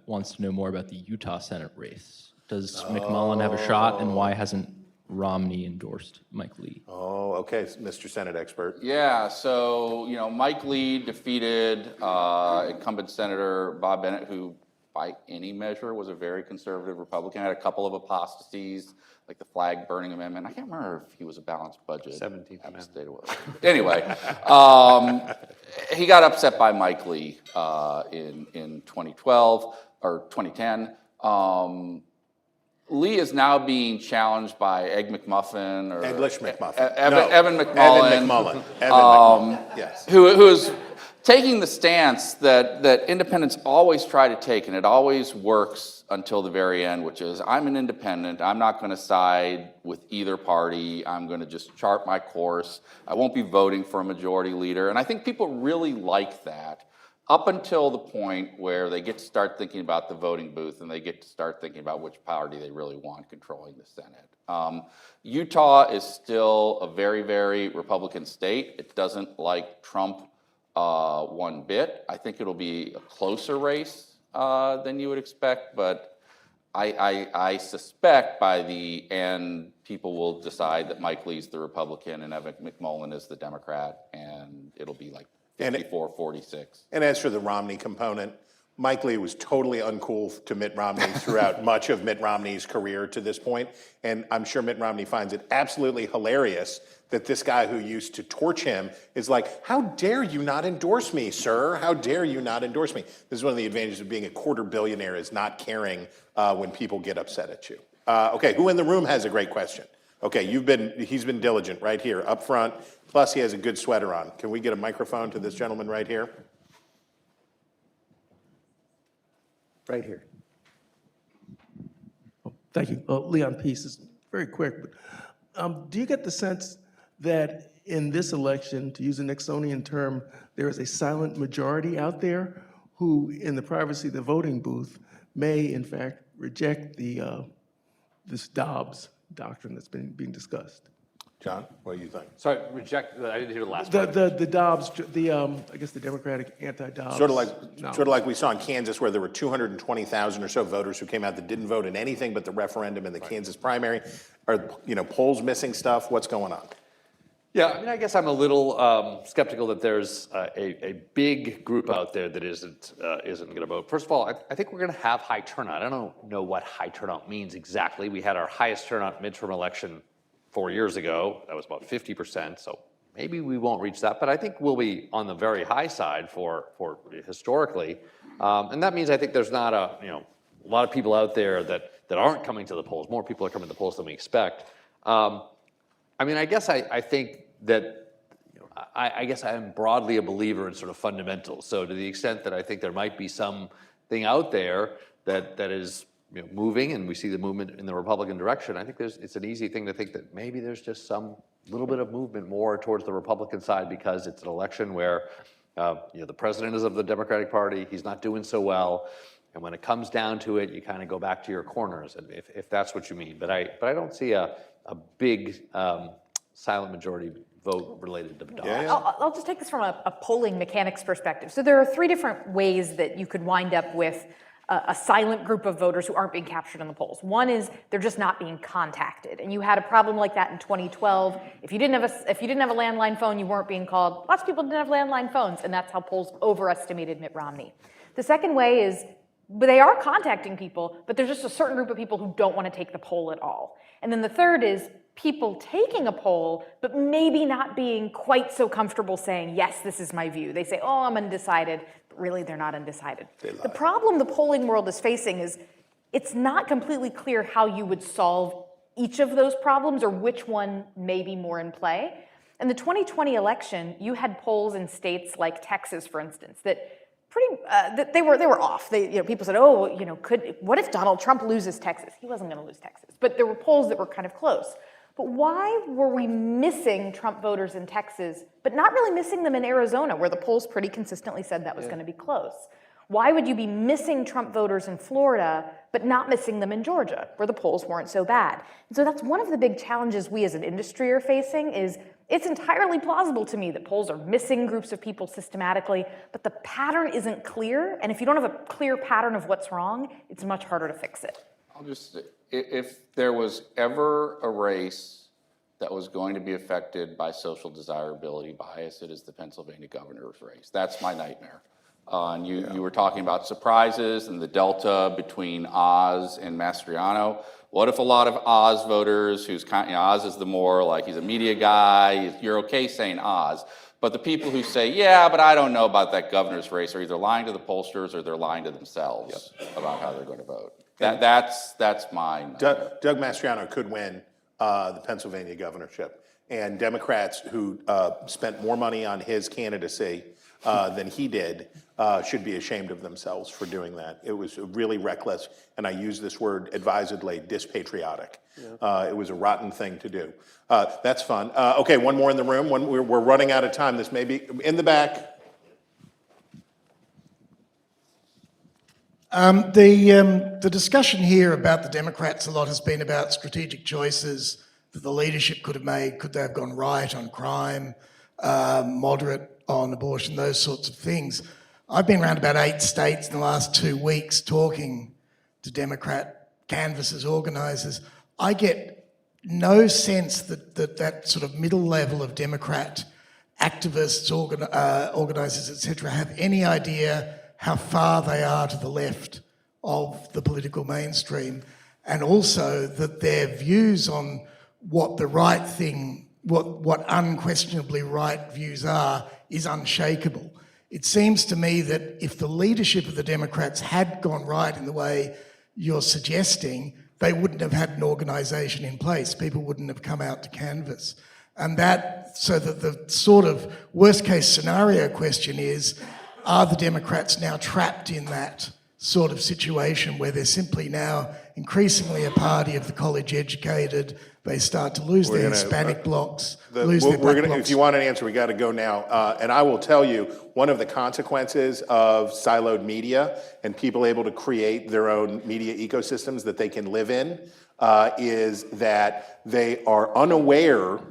wants to know more about the Utah Senate race. Does McMullen have a shot, and why hasn't Romney endorsed Mike Lee? Oh, okay, Mr. Senate expert. Yeah, so, Mike Lee defeated incumbent Senator Bob Bennett, who by any measure was a very conservative Republican, had a couple of apostasies, like the flag burning amendment. I can't remember if he was a balanced budget. 17th Amendment. Anyway, he got upset by Mike Lee in 2012 or 2010. Lee is now being challenged by Egg McMuffin or Eglish McMuffin. Evan McMullen. Evan McMullen. Evan McMullen. Yes. Who is taking the stance that independents always try to take, and it always works until the very end, which is, I'm an independent, I'm not going to side with either party, I'm going to just chart my course, I won't be voting for a majority leader. And I think people really like that up until the point where they get to start thinking about the voting booth and they get to start thinking about which party they really want controlling the Senate. Utah is still a very, very Republican state. It doesn't like Trump one bit. I think it'll be a closer race than you would expect, but I suspect by the end, people will decide that Mike Lee's the Republican and Evan McMullen is the Democrat, and it'll be like 54-46. And as for the Romney component, Mike Lee was totally uncool to Mitt Romney throughout much of Mitt Romney's career to this point. And I'm sure Mitt Romney finds it absolutely hilarious that this guy who used to torch him is like, how dare you not endorse me, sir? How dare you not endorse me? This is one of the advantages of being a quarter billionaire, is not caring when people get upset at you. Okay, who in the room has a great question? Okay, he's been diligent right here, up front, plus he has a good sweater on. Can we get a microphone to this gentleman right here? Right here. Thank you. Leon Peace is very quick, but do you get the sense that in this election, to use a Nixonian term, there is a silent majority out there who, in the privacy of the voting booth, may in fact reject this Dobbs doctrine that's been being discussed? John, what do you think? Sorry, reject, I didn't hear the last part. The Dobbs, I guess the Democratic anti-Dobbs. Sort of like we saw in Kansas, where there were 220,000 or so voters who came out that didn't vote in anything but the referendum and the Kansas primary. Are polls missing stuff? What's going on? Yeah, I mean, I guess I'm a little skeptical that there's a big group out there that isn't going to vote. First of all, I think we're going to have high turnout. I don't know what high turnout means exactly. We had our highest turnout midterm election 4 years ago. That was about 50%. So maybe we won't reach that, but I think we'll be on the very high side for historically. And that means I think there's not a lot of people out there that aren't coming to the polls. More people are coming to the polls than we expect. I mean, I guess I think that I guess I am broadly a believer in sort of fundamentals. So to the extent that I think there might be something out there that is moving, and we see the movement in the Republican direction, I think it's an easy thing to think that maybe there's just some little bit of movement more towards the Republican side because it's an election where the president is of the Democratic Party, he's not doing so well, and when it comes down to it, you kind of go back to your corners, and if that's what you mean. But I don't see a big silent majority vote related to Dobbs. Yeah. I'll just take this from a polling mechanics perspective. So there are 3 different ways that you could wind up with a silent group of voters who aren't being captured in the polls. One is they're just not being contacted, and you had a problem like that in 2012. If you didn't have a landline phone, you weren't being called. Lots of people didn't have landline phones, and that's how polls overestimated Mitt Romney. The second way is they are contacting people, but there's just a certain group of people who don't want to take the poll at all. And then the third is people taking a poll, but maybe not being quite so comfortable saying, yes, this is my view. They say, oh, I'm undecided, but really they're not undecided. The problem the polling world is facing is it's not completely clear how you would solve each of those problems or which one may be more in play. In the 2020 election, you had polls in states like Texas, for instance, that that they were off. People said, oh, what if Donald Trump loses Texas? He wasn't going to lose Texas, but there were polls that were kind of close. But why were we missing Trump voters in Texas, but not really missing them in Arizona, where the polls pretty consistently said that was going to be close? Why would you be missing Trump voters in Florida, but not missing them in Georgia, where the polls weren't so bad? And so that's one of the big challenges we as an industry are facing is it's entirely plausible to me that polls are missing groups of people systematically, but the pattern isn't clear. And if you don't have a clear pattern of what's wrong, it's much harder to fix it. I'll just, if there was ever a race that was going to be affected by social desirability bias, it is the Pennsylvania governor's race. That's my nightmare. And you were talking about surprises and the delta between Oz and Mastriano. What if a lot of Oz voters who's kind, Oz is the more like he's a media guy, you're okay saying Oz. But the people who say, yeah, but I don't know about that governor's race are either lying to the pollsters or they're lying to themselves about how they're going to vote. That's mine. Doug Mastriano could win the Pennsylvania governorship. And Democrats who spent more money on his candidacy than he did should be ashamed of themselves for doing that. It was really reckless, and I use this word advisedly, dispatriotic. It was a rotten thing to do. That's fun. Okay, one more in the room. We're running out of time. This may be in the back. The discussion here about the Democrats a lot has been about strategic choices that the leadership could have made. Could they have gone right on crime, moderate on abortion, those sorts of things. I've been around about 8 states in the last 2 weeks talking to Democrat canvassers, organisers. I get no sense that sort of middle level of Democrat activists, organisers, etc., have any idea how far they are to the left of the political mainstream, and also that their views on what the right thing, what unquestionably right views are, is unshakable. It seems to me that if the leadership of the Democrats had gone right in the way you're suggesting, they wouldn't have had an organisation in place. People wouldn't have come out to canvass. And so that the sort of worst case scenario question is, are the Democrats now trapped in that sort of situation where they're simply now increasingly a party of the college educated? They start to lose their Hispanic blocks, lose their black blocks. If you want an answer, we got to go now. And I will tell you, one of the consequences of siloed media and people able to create their own media ecosystems that they can live in is that they are unaware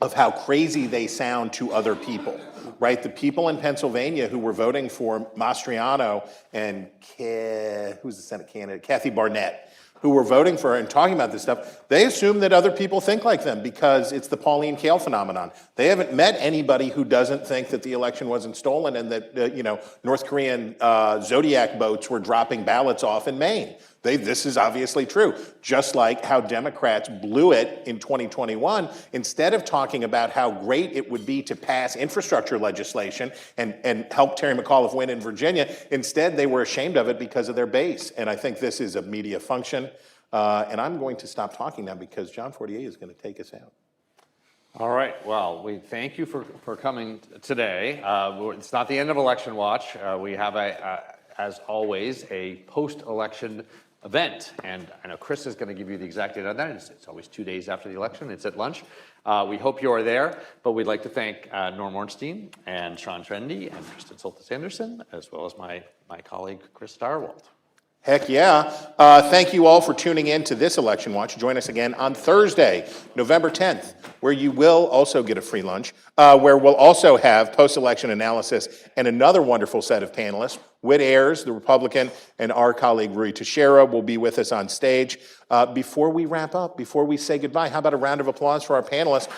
of how crazy they sound to other people. Right, the people in Pennsylvania who were voting for Mastriano and who's the Senate candidate, Kathy Barnett, who were voting for her and talking about this stuff, they assume that other people think like them because it's the Pauline Kael phenomenon. They haven't met anybody who doesn't think that the election wasn't stolen and that North Korean Zodiac boats were dropping ballots off in Maine. This is obviously true. Just like how Democrats blew it in 2021, instead of talking about how great it would be to pass infrastructure legislation and help Terry McAuliffe win in Virginia, instead they were ashamed of it because of their base. And I think this is a media function. And I'm going to stop talking now because John Fortier is going to take us out. All right, well, we thank you for coming today. It's not the end of Election Watch. We have, as always, a post-election event, and I know Chris is going to give you the exact date on that. It's always 2 days after the election. It's at lunch. We hope you are there, but we'd like to thank Norm Ornstein and Sean Trendy and Kristen Soltis-Anderson, as well as my colleague, Chris Starwalt. Heck yeah. Thank you all for tuning in to this Election Watch. Join us again on Thursday, November 10th, where you will also get a free lunch, where we'll also have post-election analysis and another wonderful set of panelists. Whit Ayers, the Republican, and our colleague Rui Teixeira will be with us on stage. Before we wrap up, before we say goodbye, how about a round of applause for our panelists?